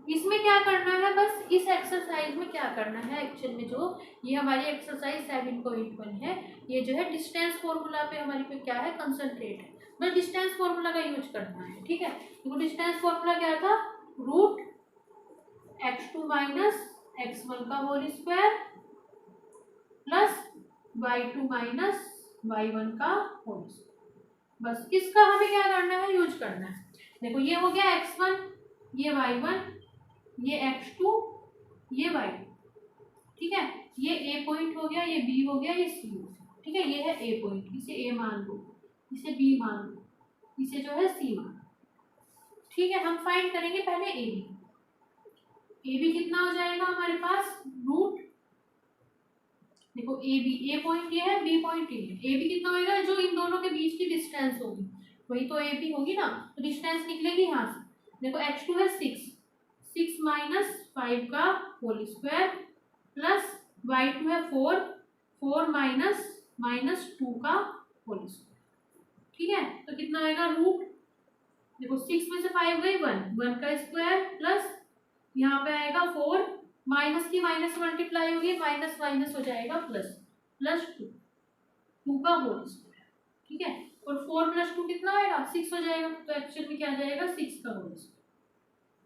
इसमें क्या करना है, बस इस एक्सरसाइज में क्या करना है एक्चुअल में, जो ये हमारी एक्सरसाइज 7.1 है, ये जो है डिस्टेंस फॉर्मूला पे हमारी पे क्या है, कंसंट्रेट है। बस डिस्टेंस फॉर्मूला का यूज करना है। ठीक है, तो डिस्टेंस फॉर्मूला क्या था, रूट x2 - x1 का whole square plus y2 - y1 का होल स्क्वायर। बस इसका हमें क्या करना है, यूज करना है। देखो ये हो गया x1, ये y1, ये x2, ये y2। ठीक है, ये a पॉइंट हो गया, ये b हो गया, ये c हो गया। ठीक है, ये है a पॉइंट, इसे a मान लो, इसे b मान लो, इसे जो है c मान लो। ठीक है, हम फाइंड करेंगे पहले a b। a b कितना हो जाएगा हमारे पास, रूट, देखो ए बी, ए पॉइंट ये है, बी पॉइंट ये है, ए बी कितना होगा, जो इन दोनों के बीच की डिस्टेंस होगी वही तो ए बी होगी ना, तो डिस्टेंस निकलेगी यहाँ से। देखो x2 है 6, 6 - 5 का होल स्क्वायर प्लस y2 है 4, 4 - 2 का होल स्क्वायर। ठीक है, तो कितना आएगा, रूट, देखो 6 में से 5 गई 1, 1 का स्क्वायर प्लस यहाँ पे आएगा 4, माइनस की माइनस मल्टीप्लाई होगी, माइनस माइनस हो जाएगा प्लस, प्लस 2, 2 का होल स्क्वायर। ठीक है, और 4 + 2 कितना आएगा, 6 हो जाएगा। तो एक्चुअल में क्या आ जाएगा, 6 का होल स्क्वायर,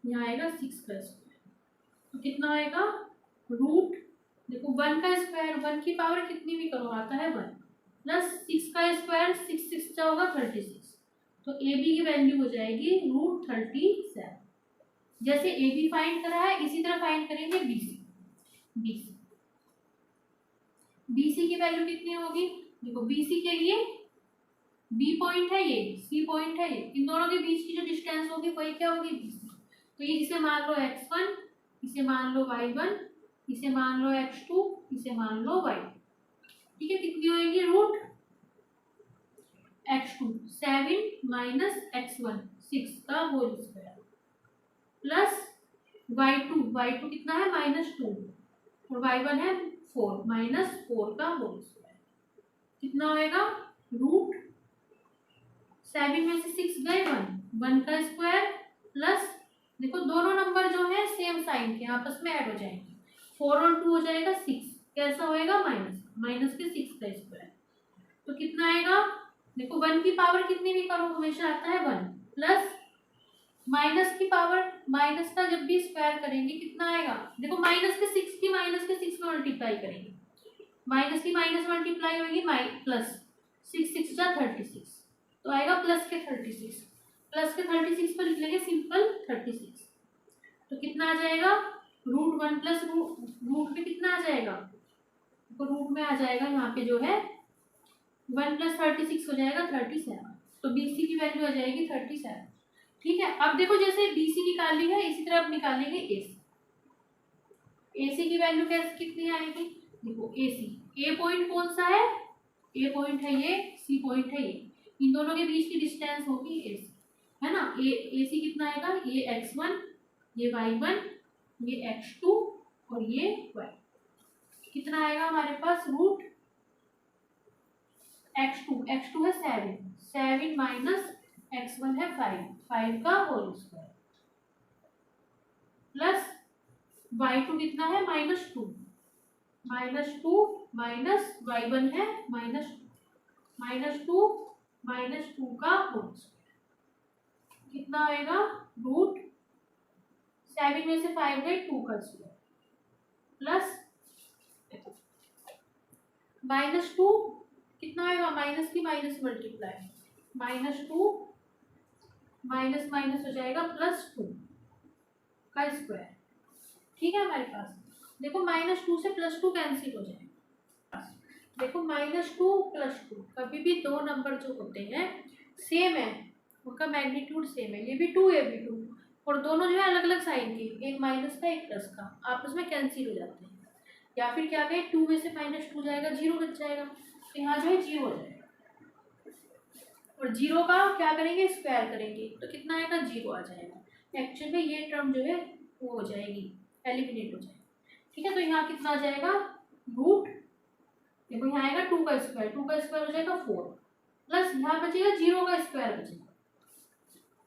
यहाँ आएगा 6 का स्क्वायर। तो कितना आएगा, रूट, देखो 1 का स्क्वायर, 1 की पावर कितनी भी करो आता है 1, प्लस 6 का स्क्वायर, 6 6 का होगा 36। तो ए बी की वैल्यू हो जाएगी रूट 37। जैसे ए बी फाइंड करा है इसी तरह फाइंड करेंगे बी सी। बी सी की वैल्यू कितनी होगी, देखो बी सी के लिए बी पॉइंट है ये, सी पॉइंट है ये, इन दोनों के बीच की जो डिस्टेंस होगी वही क्या होगी, बी सी। तो ये इसे मान लो x1, इसे मान लो y1, इसे मान लो x2, इसे मान लो y। ठीक है, कितनी होगी, रूट x2 7 - x1 6 का होल स्क्वायर प्लस y2 कितना है, -2, और y1 है 4, -4 का होल स्क्वायर। कितना होएगा, रूट 7 में से 6 गए 1, 1 का स्क्वायर प्लस, देखो दोनों नंबर जो है सेम साइन के आपस में ऐड हो जाएंगे, 4 और 2 हो जाएगा 6, कैसा होएगा, माइनस, माइनस के 6 का स्क्वायर। तो कितना आएगा, देखो 1 की पावर कितनी भी करो हमेशा आता है 1, प्लस माइनस की पावर, माइनस का जब भी स्क्वायर करेंगे कितना आएगा, देखो माइनस के 6 की माइनस के 6 में मल्टीप्लाई करेंगे, माइनस की माइनस मल्टीप्लाई होगी, प्लस 6 6 जा 36, तो आएगा प्लस के 36, प्लस के 36 पर लिख लेंगे सिंपल 36। तो कितना आ जाएगा, रूट 1 प्लस रूट में कितना आ जाएगा, तो रूट में आ जाएगा यहाँ पे जो है 1 + 36 हो जाएगा 37। तो बी सी की वैल्यू आ जाएगी 37। ठीक है, अब देखो जैसे BC निकाली है इसी तरह अब निकालेंगे AC। AC की वैल्यू कैसे कितनी आएगी, देखो AC, A पॉइंट कौन सा है, A पॉइंट है ये, C पॉइंट है ये, इन दोनों के बीच की डिस्टेंस होगी AC, है ना। AC कितना आएगा, ये x1, ये y1, ये x2 और ये y। कितना आएगा हमारे पास, रूट x2 है 7, 7 - x1 है 5, 5 का होल स्क्वायर प्लस y2 कितना है, -2, -2 माइनस y1 है -2 -2 का होल स्क्वायर। कितना आएगा, रूट 7 में से 5 गए 2 का स्क्वायर प्लस -2 कितना आएगा, माइनस की माइनस मल्टीप्लाई, -2 माइनस माइनस हो जाएगा +2 का स्क्वायर। ठीक है हमारे पास, देखो -2 से +2 कैंसिल हो जाएगा। देखो -2 +2, कभी भी दो नंबर जो होते हैं सेम है, उनका मैग्नीट्यूड सेम है, ये भी 2 ये भी 2, और दोनों जो है अलग अलग साइन के, एक माइनस का एक प्लस का, आपस में कैंसिल हो जाते हैं। या फिर क्या कहें, 2 में से -2 जाएगा, 0 बच जाएगा, तो यहाँ जो है 0 हो जाएगा, और 0 का क्या करेंगे, स्क्वायर करेंगे, तो कितना आएगा, 0 आ जाएगा। एक्चुअली में ये टर्म जो है वो हो जाएगी, एलिमिनेट हो जाएगी। ठीक है, तो यहाँ कितना आ जाएगा, रूट, देखो यहाँ आएगा 2 का स्क्वायर, 2 का स्क्वायर हो जाएगा 4, प्लस यहाँ बचेगा 0 का स्क्वायर बचेगा,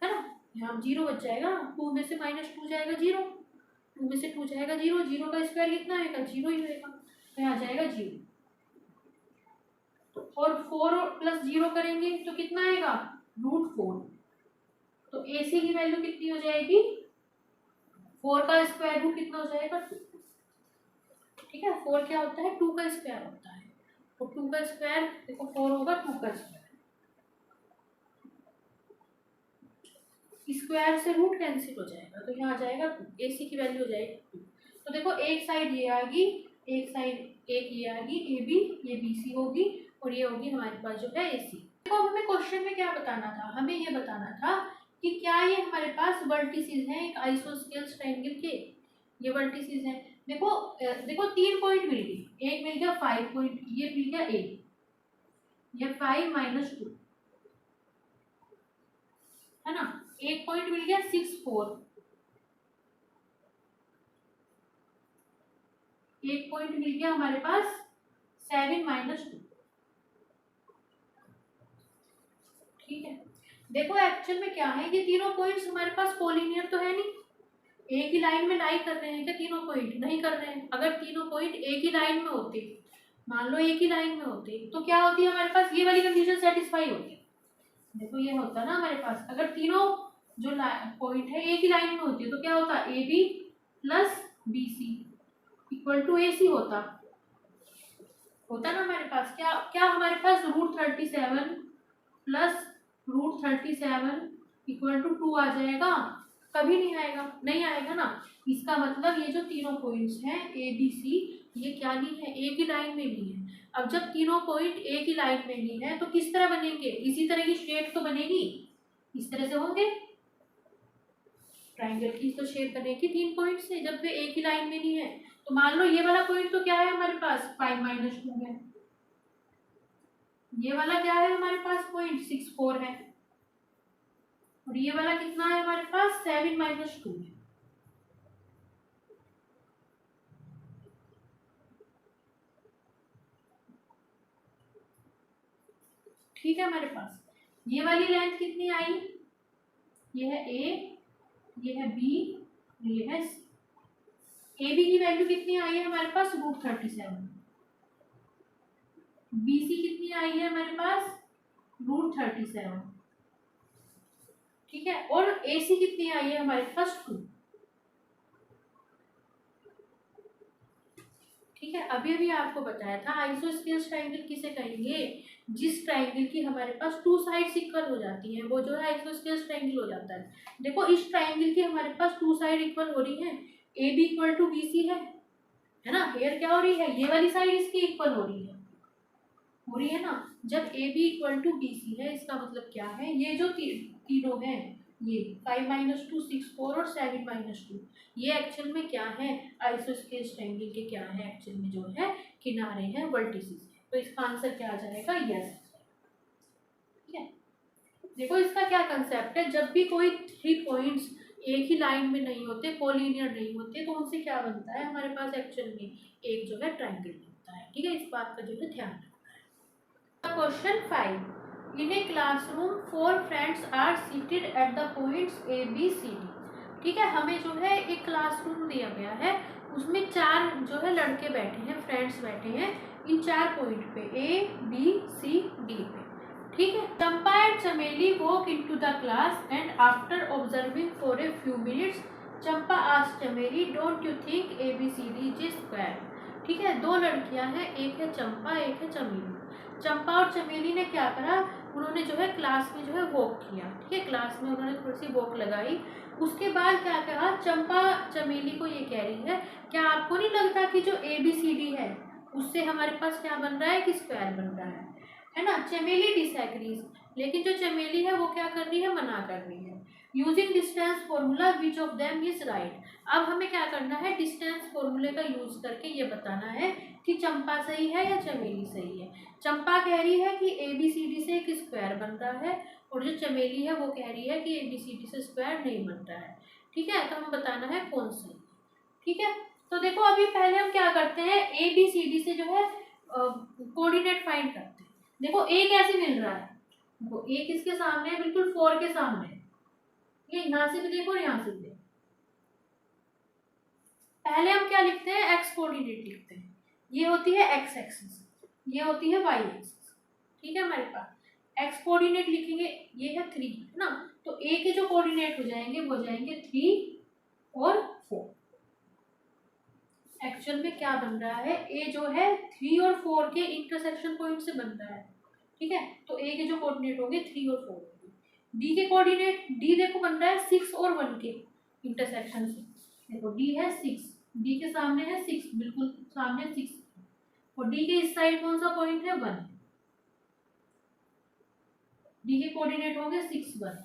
है ना, यहाँ 0 बच जाएगा, 2 में से -2 जाएगा 0, 2 में से 2 जाएगा 0, 0 का स्क्वायर कितना आएगा, 0 ही होएगा, तो यहाँ जाएगा 0, और 4 + 0 करेंगे तो कितना आएगा, √4, तो AC की वैल्यू कितनी हो जाएगी, 4 का स्क्वायर रूट कितना हो जाएगा, 2। ठीक है, 4 क्या होता है, 2 का स्क्वायर होता है, और 2 का स्क्वायर देखो 4 होगा 2 का स्क्वायर, स्क्वायर से रूट कैंसिल हो जाएगा, तो यहाँ आ जाएगा 2, AC की वैल्यू हो जाएगी 2। तो देखो एक साइड ये आ गई, एक साइड एक ये आ गई AB, ये BC होगी, और ये होगी हमारे पास जो है AC। देखो अब हमें क्वेश्चन में क्या बताना था, हमें ये बताना था कि क्या ये हमारे पास वर्टिसेस हैं एक आइसोस्केल्स ट्रायंगल के, ये वर्टिसेस हैं। देखो देखो 3 पॉइंट मिल गए, एक मिल गया 5 पॉइंट, ये मिल गया 8, ये 5 - 2, है ना, एक पॉइंट मिल गया 6 4, एक पॉइंट मिल गया हमारे पास 7 - 2। ठीक है, देखो एक्चुअल में क्या है, ये तीनों पॉइंट्स हमारे पास कोलिनियर तो है नहीं, एक ही लाइन में लाई कर रहे हैं क्या, तीनों पॉइंट नहीं कर रहे हैं। अगर तीनों पॉइंट एक ही लाइन में होते, मान लो एक ही लाइन में होते, तो क्या होती है हमारे पास, ये वाली कंडीशन सेटिस्फाई होती। देखो ये होता ना हमारे पास, अगर तीनों जो पॉइंट है एक ही लाइन में होती है, तो क्या होता, AB + BC = AC होता ना हमारे पास, क्या क्या हमारे पास √37 + √37 = 2 आ जाएगा, कभी नहीं आएगा, नहीं आएगा ना। इसका मतलब ये जो तीनों पॉइंट्स हैं ABC, ये क्या नहीं है, एक ही लाइन में नहीं है। अब जब तीनों पॉइंट एक ही लाइन में नहीं है, तो किस तरह बनेंगे, इसी तरह की शेप तो बनेगी, इस तरह से होंगे, ट्रायंगल की तो शेप बनेगी 3 पॉइंट से, जब वे एक ही लाइन में नहीं है। तो मान लो ये वाला पॉइंट तो क्या है हमारे पास, 5 - 2 है, ये वाला क्या है हमारे पास पॉइंट 6 4 है, और ये वाला कितना है हमारे पास, 7 - 2 है। ठीक है, हमारे पास ये वाली लेंथ कितनी आई, ये है A, ये है B, ये है C। AB की वैल्यू कितनी आई है हमारे पास, √37, BC कितनी आई है हमारे पास, √37, ठीक है, और AC कितनी आई है हमारे पास, 2। ठीक है, अभी अभी आपको बताया था आइसोस्केल्स ट्रायंगल किसे कहेंगे, जिस ट्रायंगल की हमारे पास 2 साइड्स इक्वल हो जाती हैं, वो जो है आइसोस्केल्स ट्रायंगल हो जाता है। देखो इस ट्रायंगल की हमारे पास 2 साइड इक्वल हो रही हैं, AB = BC है ना, हेयर क्या हो रही है, ये वाली साइड इसकी इक्वल हो रही है ना। जब AB = BC है, इसका मतलब क्या है, ये जो तीनों हैं, ये 5 - 2 6 4 और 7 - 2, ये एक्चुअल में क्या है, आइसोस्केल्स ट्रायंगल के क्या है, एक्चुअल में जो है किनारे हैं, वर्टिसेस हैं। तो इसका आंसर क्या आ जाएगा, यस। ठीक है, देखो इसका क्या कंसेप्ट है, जब भी कोई 3 पॉइंट्स एक ही लाइन में नहीं होते, कोलिनियर नहीं होते, तो उनसे क्या बनता है हमारे पास, एक्चुअल में एक जो है ट्रायंगल बनता है। ठीक है, इस बात का जो है ध्यान रखना है। Question 5, in a classroom 4 friends are seated at the points A B C D। ठीक है, हमें जो है एक क्लासरूम दिया गया है, उसमें 4 जो है लड़के बैठे हैं, फ्रेंड्स बैठे हैं इन 4 पॉइंट पे, A B C D पे। ठीक है, Champa and Chameli walk into the class and after observing for a few minutes Champa asked Chameli, don't you think ABCD is square. ठीक है, 2 लड़कियां हैं, एक है चंपा एक है चमेली। चंपा और चमेली ने क्या करा, उन्होंने जो है क्लास में जो है वॉक किया, ठीक है, क्लास में उन्होंने थोड़ी सी वॉक लगाई। उसके बाद क्या कहा, चंपा चमेली को ये कह रही है, क्या आपको नहीं लगता कि जो ABCD है उससे हमारे पास क्या बन रहा है कि स्क्वायर बन रहा है ना। चमेली डिसएग्रीज, लेकिन जो चमेली है वो क्या कर रही है, मना कर रही है। Using distance formula which of them is right. अब हमें क्या करना है, डिस्टेंस फॉर्मूले का यूज करके ये बताना है कि चंपा सही है या चमेली सही है। चंपा कह रही है कि ABCD से एक स्क्वायर बन रहा है, और जो चमेली है वो कह रही है कि ABCD से स्क्वायर नहीं बन रहा है, ठीक है। तो हमें बताना है कौन सही, ठीक है। तो देखो अभी पहले हम क्या करते हैं, ABCD से जो है कोऑर्डिनेट फाइंड करते हैं। देखो A कैसे मिल रहा है, देखो A किसके सामने है, बिल्कुल 4 के सामने है, ये यहाँ से भी देखो और यहाँ से भी देखो। पहले हम क्या लिखते हैं, एक्स कोऑर्डिनेट लिखते हैं, ये होती है एक्स एक्सिस, ये होती है वाई एक्सिस, ठीक है। हमारे पास एक्स कोऑर्डिनेट लिखेंगे, ये है 3 है ना, तो ए के जो कोऑर्डिनेट हो जाएंगे वो हो जाएंगे 3 और 4। एक्चुअल में क्या बन रहा है, ए जो है 3 और 4 के इंटरसेक्शन पॉइंट से बन रहा है, ठीक है। तो ए के जो कोऑर्डिनेट होंगे 3 और 4 होंगे। डी के कोऑर्डिनेट, डी देखो बन रहा है 6 और 1 के इंटरसेक्शन से, देखो डी है 6, डी के सामने है 6, बिल्कुल सामने 6, और डी के इस साइड कौन सा पॉइंट है, 1, डी के कोऑर्डिनेट होंगे 6 1,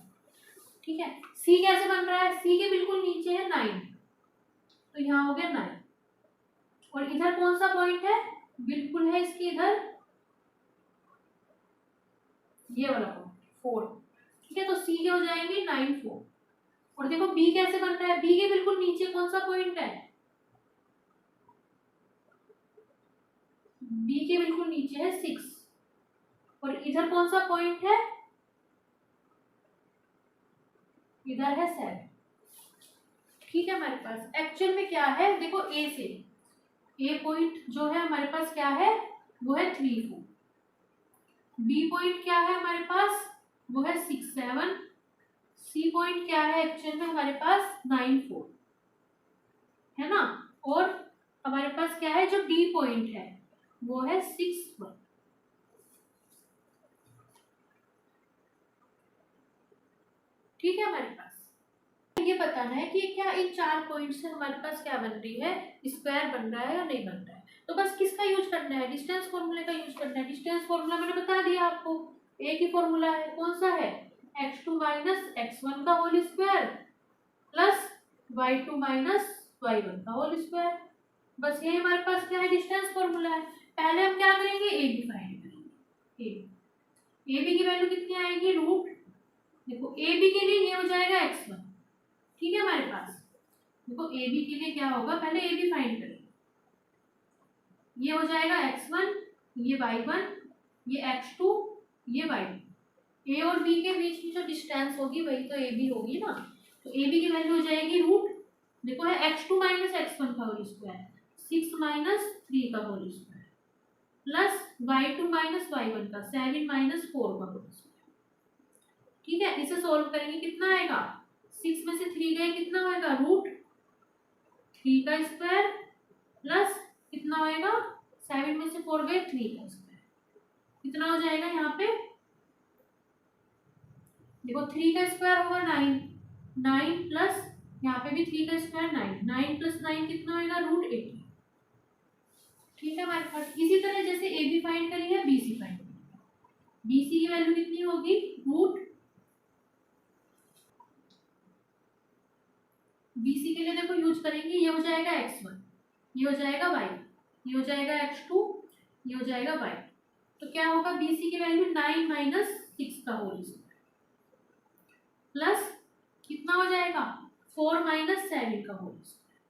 ठीक है। सी कैसे बन रहा है, सी के बिल्कुल नीचे है 9, तो यहाँ हो गया 9, और इधर कौन सा पॉइंट है, बिल्कुल है इसके इधर ये वाला पॉइंट 4, ठीक है। तो सी के हो जाएंगे 9 4, और देखो बी कैसे बन रहा है, बी के बिल्कुल नीचे कौन सा पॉइंट है, बी के बिल्कुल नीचे है 6, और इधर कौन सा पॉइंट है, इधर है 7, ठीक है। हमारे पास एक्चुअल में क्या है, देखो ए से ए पॉइंट जो है हमारे पास क्या है, वो है 3 4, बी पॉइंट क्या है हमारे पास, वो है 6 7, सी पॉइंट क्या है एक्चुअल में हमारे पास 9 4, है ना, और हमारे पास क्या है, जो डी पॉइंट है वो है 6 1, ठीक है। हमारे पास ये बताना है कि क्या इन 4 पॉइंट से हमारे पास क्या बन रही है, स्क्वायर बन रहा है या नहीं बन रहा है। तो बस किसका यूज करना है, डिस्टेंस फॉर्मूले का यूज करना है। डिस्टेंस फॉर्मूला मैंने बता दिया आपको, एक ही फॉर्मूला है, कौन सा है, x2 माइनस x1 का whole square plus y2 minus y1 का होल स्क्वायर। बस ये हमारे पास क्या है, डिस्टेंस फॉर्मूला है। पहले हम क्या करेंगे, ए बी फाइंड करेंगे। ए बी की वैल्यू कितनी आएगी, रूट, देखो ए बी के लिए ये हो जाएगा x1, ठीक है। हमारे पास देखो ए बी के लिए क्या होगा, पहले ए बी फाइंड करेंगे, ये हो जाएगा x1, ये y1, ये x2, ये y2। ए और बी के बीच की जो डिस्टेंस होगी वही तो ए बी होगी ना, तो ए बी की वैल्यू हो जाएगी रूट, देखो है x2 माइनस x1 का होल स्क्वायर, 6 माइनस 3 का whole square, plus y2 minus y1 का 7 माइनस 4 का होल स्क्वायर, ठीक है। इसे सोल्व करेंगे, कितना आएगा, 6 में से 3 गए, कितना होएगा, रूट 3 का स्क्वायर प्लस कितना होएगा, 7 में से 4 गए, 3 का स्क्वायर, कितना हो जाएगा यहाँ पे, देखो 3 का स्क्वायर होगा 9, 9 प्लस यहाँ पे भी 3 का स्क्वायर 9, 9 प्लस 9 कितना होएगा, रूट 18, ठीक है। हमारे पास इसी तरह जैसे ए बी फाइंड करी है, बी सी फाइंड करेंगे, बी सी की वैल्यू कितनी होगी, रूट, BC के लिए देखो यूज करेंगे, ये हो जाएगा x1, ये हो जाएगा y, ये हो जाएगा x2, ये हो जाएगा y। तो क्या होगा, BC की वैल्यू 9 माइनस 6 का होल स्क्वायर प्लस कितना हो जाएगा, 4 माइनस 7 का होल स्क्वायर,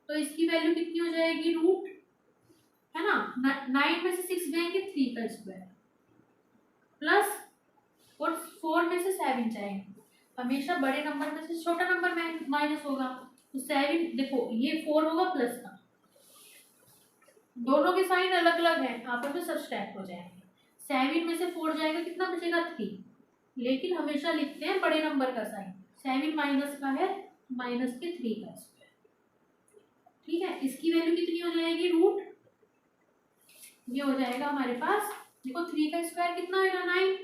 तो इसकी वैल्यू कितनी हो जाएगी, रूट, है ना, 9 में से 6 जाएंगे, 3 का स्क्वायर प्लस, और 4 में से 7 जाएंगे, हमेशा बड़े नंबर में से छोटा नंबर माइनस होगा, तो 7 देखो ये 4 होगा प्लस का, दोनों के साइन अलग अलग है, आपस में सब्सट्रैक्ट हो जाएंगे, 7 में से 4 जाएगा, कितना बचेगा, 3, लेकिन हमेशा लिखते हैं बड़े नंबर का साइन, 7 माइनस का है, माइनस के 3 का स्क्वायर, ठीक है। इसकी वैल्यू कितनी हो जाएगी, रूट ये हो जाएगा हमारे पास, देखो 3 का स्क्वायर कितना आएगा 9,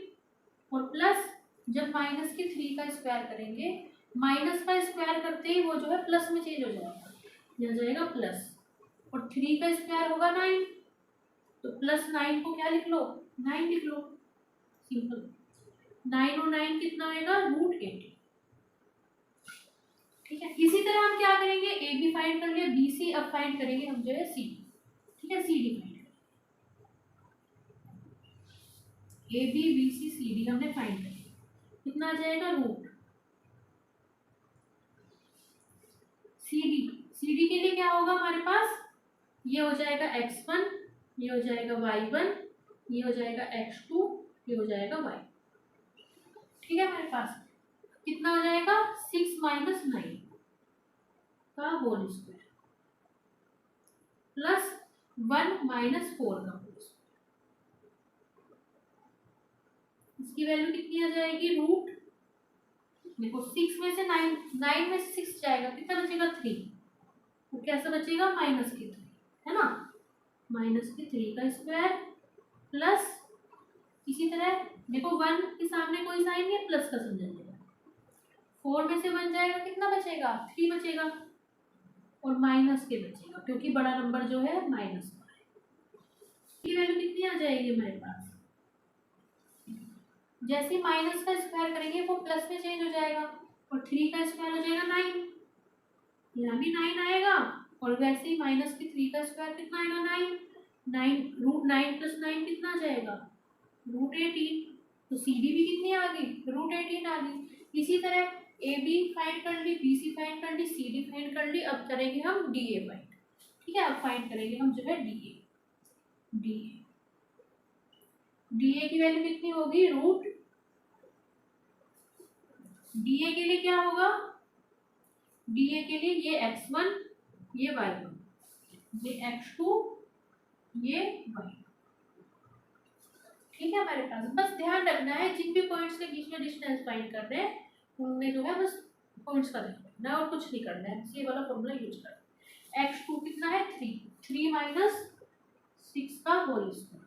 और प्लस जब माइनस के 3 का स्क्वायर करेंगे, माइनस का स्क्वायर करते ही वो जो है प्लस में चेंज हो जाएगा, ये हो जाएगा प्लस, और 3 का स्क्वायर होगा 9, तो प्लस 9 को क्या लिख लो, 9 लिख लो, सिंपल। 9 और 9 कितना आएगा, √18। ठीक है, इसी तरह हम क्या करेंगे, ए बी फाइंड कर लिया, बी सी, अब फाइंड करेंगे हम जो है सी डी। ठीक है, C D find, A B B C C D हमने फाइंड कर लिया, कितना आ जाएगा root C D. C D के लिए क्या होगा हमारे पास, ये हो जाएगा x1, ये हो जाएगा y1, ये हो जाएगा x2, ये हो जाएगा y। ठीक है, हमारे पास कितना हो जाएगा, 6 - 9 का होल स्क्वायर प्लस 1 - 4 का होल स्क्वायर, इसकी वैल्यू कितनी आ जाएगी, रूट, देखो 6 में से 9, 9 में से 6 जाएगा, कितना बचेगा 3, वो कैसा बचेगा, -3, है ना, -3 का स्क्वायर प्लस, इसी तरह देखो 1 के सामने कोई साइन नहीं है, प्लस का साइन जाएगा, 4 में से 1 जाएगा, कितना बचेगा, 3 बचेगा, और माइनस के बचेगा, क्योंकि बड़ा नंबर जो है माइनस का है, की वैल्यू कितनी आ जाएगी हमारे पास, जैसे माइनस का स्क्वायर करेंगे वो प्लस में चेंज हो जाएगा, और 3 का स्क्वायर हो जाएगा 9, यहाँ भी 9 आएगा, और वैसे ही माइनस के 3 का स्क्वायर कितना आएगा, 9, 9 √9 + 9 कितना आ जाएगा, √18, तो सी डी भी कितनी आ गई, √18 आ गई। इसी तरह ए बी फाइंड कर ली, बी सी फाइंड कर ली, सी डी फाइंड कर ली, अब करेंगे हम डी ए फाइंड। ठीक है, अब फाइंड करेंगे हम जो है डी ए। डी ए की वैल्यू कितनी होगी, रूट, डी ए के लिए क्या होगा, डी ए के लिए ये x1, ये y1, ये x2, ये y। ठीक है, हमारे पास बस ध्यान रखना है, जिन भी पॉइंट्स के बीच में डिस्टेंस फाइंड कर रहे हैं उनमें जो है बस पॉइंट्स का ध्यान रखना है, और कुछ नहीं करना है, ये वाला फॉर्मूला यूज करना है। x2 कितना है, 3 - 6 का होल स्क्वायर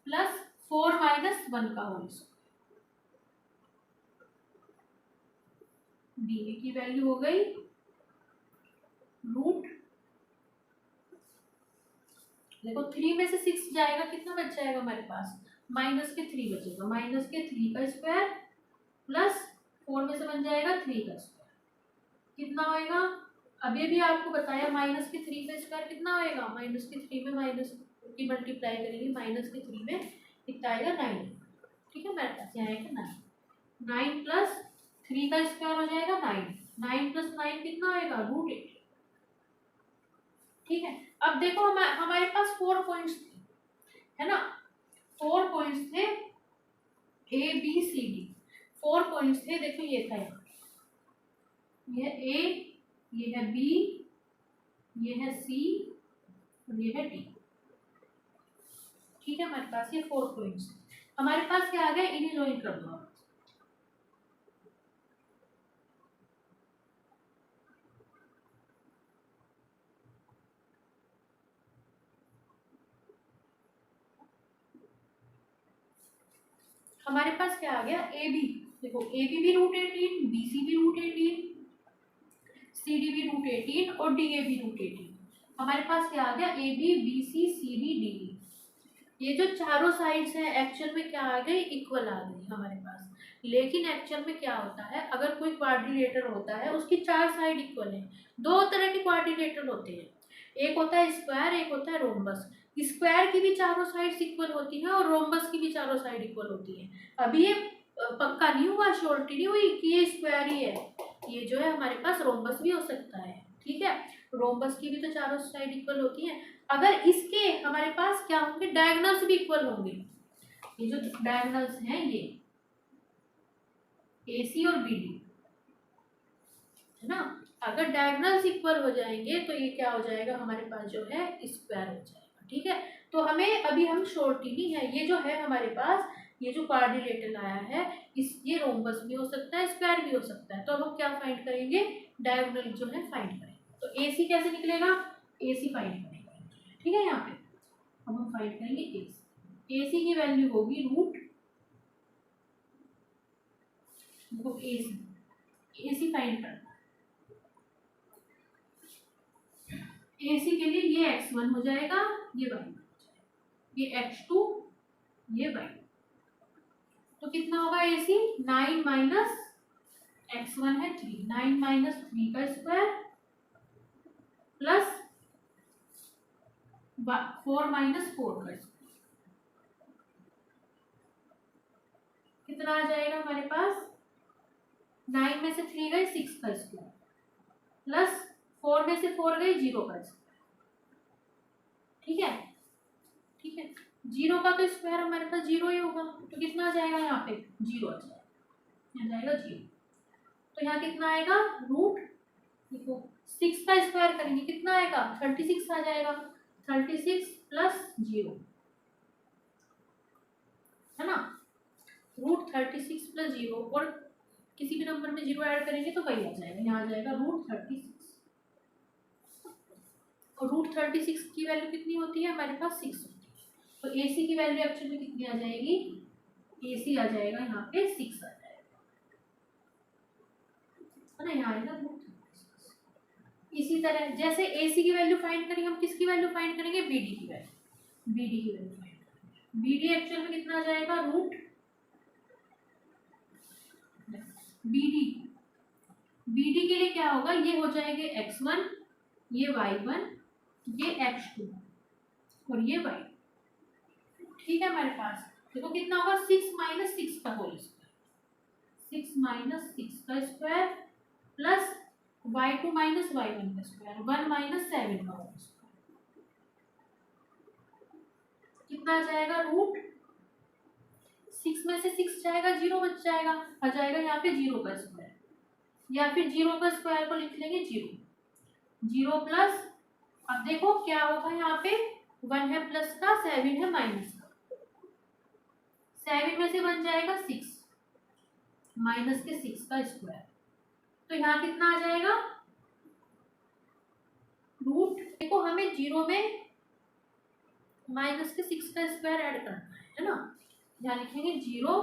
प्लस 4 - 1 का होल स्क्वायर, डी ए की वैल्यू हो गई रूट, देखो 3 में से 6 जाएगा, कितना बच जाएगा हमारे पास, -3 बचेगा, -3 का स्क्वायर प्लस 4 में से बन जाएगा 3 का स्क्वायर, कितना होएगा, अभी भी आपको बताया -3 का स्क्वायर कितना होएगा, -3 में माइनस की मल्टीप्लाई करेंगे, -3 में कितना आएगा, 9। ठीक है, मेरे पास यहाँ आएगा 9 प्लस 3 का स्क्वायर हो जाएगा 9, 9 + 9 कितना आएगा, √8। ठीक है, अब देखो हमारे पास 4 पॉइंट्स थे, है ना, 4 पॉइंट्स थे, A B C D, 4 points थे, देखो ये था, ये ए, ये है बी, ये है सी, और ये है डी। ठीक है, हमारे पास ये 4 पॉइंट्स, हमारे पास क्या आ गया, इन्हें ज्वाइन कर दो। हमारे पास क्या आ गया, ए बी, देखो ए बी भी √18, बी सी भी √18, सी डी भी √18, और डी ए भी √18। हमारे पास क्या आ गया, A B B C C D D E, ये जो चारों साइड्स हैं एक्चुअल में क्या आ गई, इक्वल आ गई हमारे पास। लेकिन एक्चुअल में क्या होता है, अगर कोई क्वाड्रिलेटर होता है उसकी 4 साइड इक्वल है। 2 तरह के क्वाड्रिलेटर होते हैं, एक होता है स्क्वायर, एक होता है रोम्बस। स्क्वायर की भी चारों साइड्स इक्वल होती हैं और रोम्बस की भी चारों साइड इक्वल होती हैं। अभी ये पक्का नहीं हुआ, श्योरिटी नहीं हुई कि ये स्क्वायर ही है, ये जो है हमारे पास रोम्बस भी हो सकता है। ठीक है, रोम्बस की भी तो चारों साइड इक्वल होती हैं। अगर इसके हमारे पास क्या होंगे, डायगोनल्स भी इक्वल होंगे। ये जो डायगोनल्स हैं ये AC और BD है ना, अगर डायगोनल्स इक्वल हो जाएंगे तो ये क्या हो जाएगा, हमारे पास जो है स्क्वायर हो जाएगा। ठीक है, तो हमें अभी हम श्योरिटी नहीं है, ये जो है हमारे पास, ये जो क्वाड्रिलेटरल आया है, ये रोम्बस भी हो सकता है, स्क्वायर भी हो सकता है। तो अब हम क्या फाइंड करेंगे, डायगोनल जो है फाइंड करेंगे। तो ए सी कैसे निकलेगा, ए सी फाइंड करेंगे, ठीक है। यहाँ पे अब हम फाइंड करेंगे ए सी। ए सी की वैल्यू होगी रूट, देखो ए सी फाइंड करना। ए सी के लिए ये x1 हो जाएगा, ये y1 हो जाएगा, ये x2, ये y। तो कितना होगा ए सी, 9 माइनस x1 है 3, 9 माइनस 3 का स्क्वायर प्लस 4 माइनस 4 का स्क्वायर, कितना आ जाएगा हमारे पास, 9 में से 3 गए 6 का स्क्वायर प्लस 4 में से 4 गए 0 का स्क्वायर, ठीक है। ठीक है, 0 का तो स्क्वायर हमारे पास 0 ही होगा, तो कितना आ जाएगा यहाँ पे 0 आ जाएगा, यहाँ जाएगा 0। तो यहाँ कितना आएगा रूट, देखो 6 का स्क्वायर करेंगे कितना आएगा 36 आ जाएगा, 36 प्लस 0 है ना, रूट 36 प्लस 0, और किसी भी नंबर में 0 ऐड करेंगे तो वही आ जाएगा, यहाँ आ जाएगा रूट 36। और रूट 36 की वैल्यू कितनी होती है हमारे पास 6 होती है, तो ए सी की वैल्यू एक्चुअली कितनी आ जाएगी, ए सी आ जाएगा यहाँ पे 6 आ जाएगा, है ना, यहाँ आएगा रूट 36। इसी तरह जैसे ए सी की वैल्यू फाइंड करेंगे, हम किसकी वैल्यू फाइंड करेंगे, बी डी की वैल्यू, बी डी की वैल्यू फाइंड करेंगे। बी डी एक्चुअल में कितना आ जाएगा रूट, बी डी के लिए क्या होगा, ये हो जाएंगे x1, ये y1, ये x2 और ये y, ठीक है। हमारे पास देखो कितना होगा 6 माइनस 6 का होल स्क्वायर, 6 माइनस 6 का square plus y2 minus y1 का स्क्वायर, 1 माइनस 7 का होल स्क्वायर, कितना आ जाएगा रूट, 6 में से 6 जाएगा 0 बच जाएगा, आ जाएगा यहाँ पे 0 का स्क्वायर, या फिर 0 का स्क्वायर को लिख लेंगे 0 प्लस, अब देखो क्या होगा यहाँ पे 1 है प्लस का, 7 है माइनस का, 7 में से बन जाएगा 6 माइनस के 6 का स्क्वायर, तो यहाँ कितना आ जाएगा रूट, देखो हमें 0 में माइनस के 6 का स्क्वायर ऐड करना है ना, यहाँ लिखेंगे 0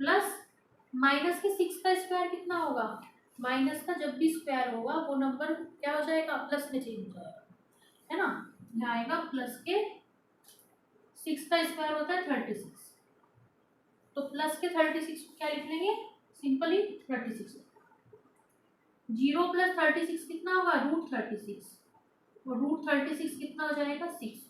प्लस माइनस के 6 का स्क्वायर कितना होगा, माइनस का जब भी स्क्वायर होगा वो नंबर क्या हो जाएगा, प्लस में चेंज हो जाएगा, है ना। यहाँ आएगा प्लस के 6 का स्क्वायर होता है 36, तो प्लस के 36 को क्या लिख लेंगे, सिंपली 36, 0 प्लस 36 कितना होगा रूट 36, और रूट 36 कितना हो जाएगा 6,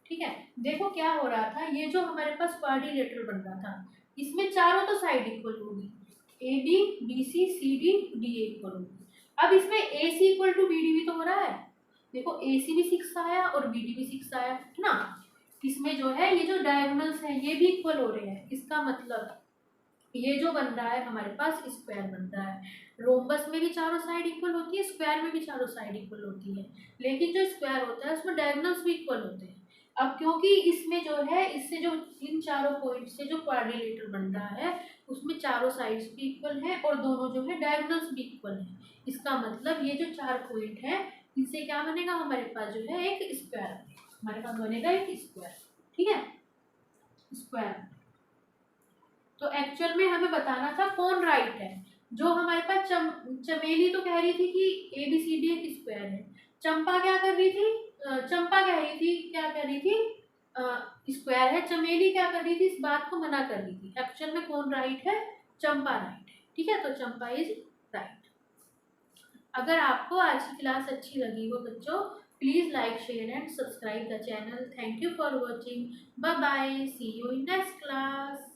ठीक है। देखो क्या हो रहा था, ये जो हमारे पास क्वाड्रिलेटरल बन रहा था, इसमें चारों तो साइड इक्वल होगी, A B B C C D D A equal होगी। अब इसमें A C equal to B D भी तो हो रहा है, देखो ए सी भी 6 आया और बी डी भी 6 आया, है ना। इसमें जो है ये जो डायगोनल्स है ये भी इक्वल हो रहे हैं, इसका मतलब ये जो बन रहा है हमारे पास स्क्वायर बन रहा है। रोम्बस में भी चारों साइड इक्वल होती है, स्क्वायर में भी चारों साइड इक्वल होती है, लेकिन जो स्क्वायर होता है उसमें डायगोनल्स भी इक्वल होते हैं। अब क्योंकि इसमें जो है, इससे जो इन चारों पॉइंट से जो क्वाड्रिलेटरल बन रहा है उसमें चारों साइड्स भी इक्वल हैं और दोनों जो है डायगोनल्स भी इक्वल हैं, इसका मतलब ये जो 4 पॉइंट है इनसे क्या बनेगा, हमारे पास जो है एक स्क्वायर, हमारे पास बनेगा एक स्क्वायर, ठीक है, स्क्वायर। तो एक्चुअल में हमें बताना था कौन राइट है, जो हमारे पास चमेली तो कह रही थी कि ए बी सी डी एक स्क्वायर है, चंपा क्या कर रही थी, चंपा कह रही थी, क्या कह रही थी स्क्वायर है, चमेली क्या कर रही थी, इस बात को मना कर रही थी। एक्चुअल में कौन राइट है, चंपा राइट है, ठीक है, तो चंपा इज राइट। अगर आपको आज की क्लास अच्छी लगी हो बच्चों, please like share and subscribe the channel. Thank you for watching, bye bye, see you in next class.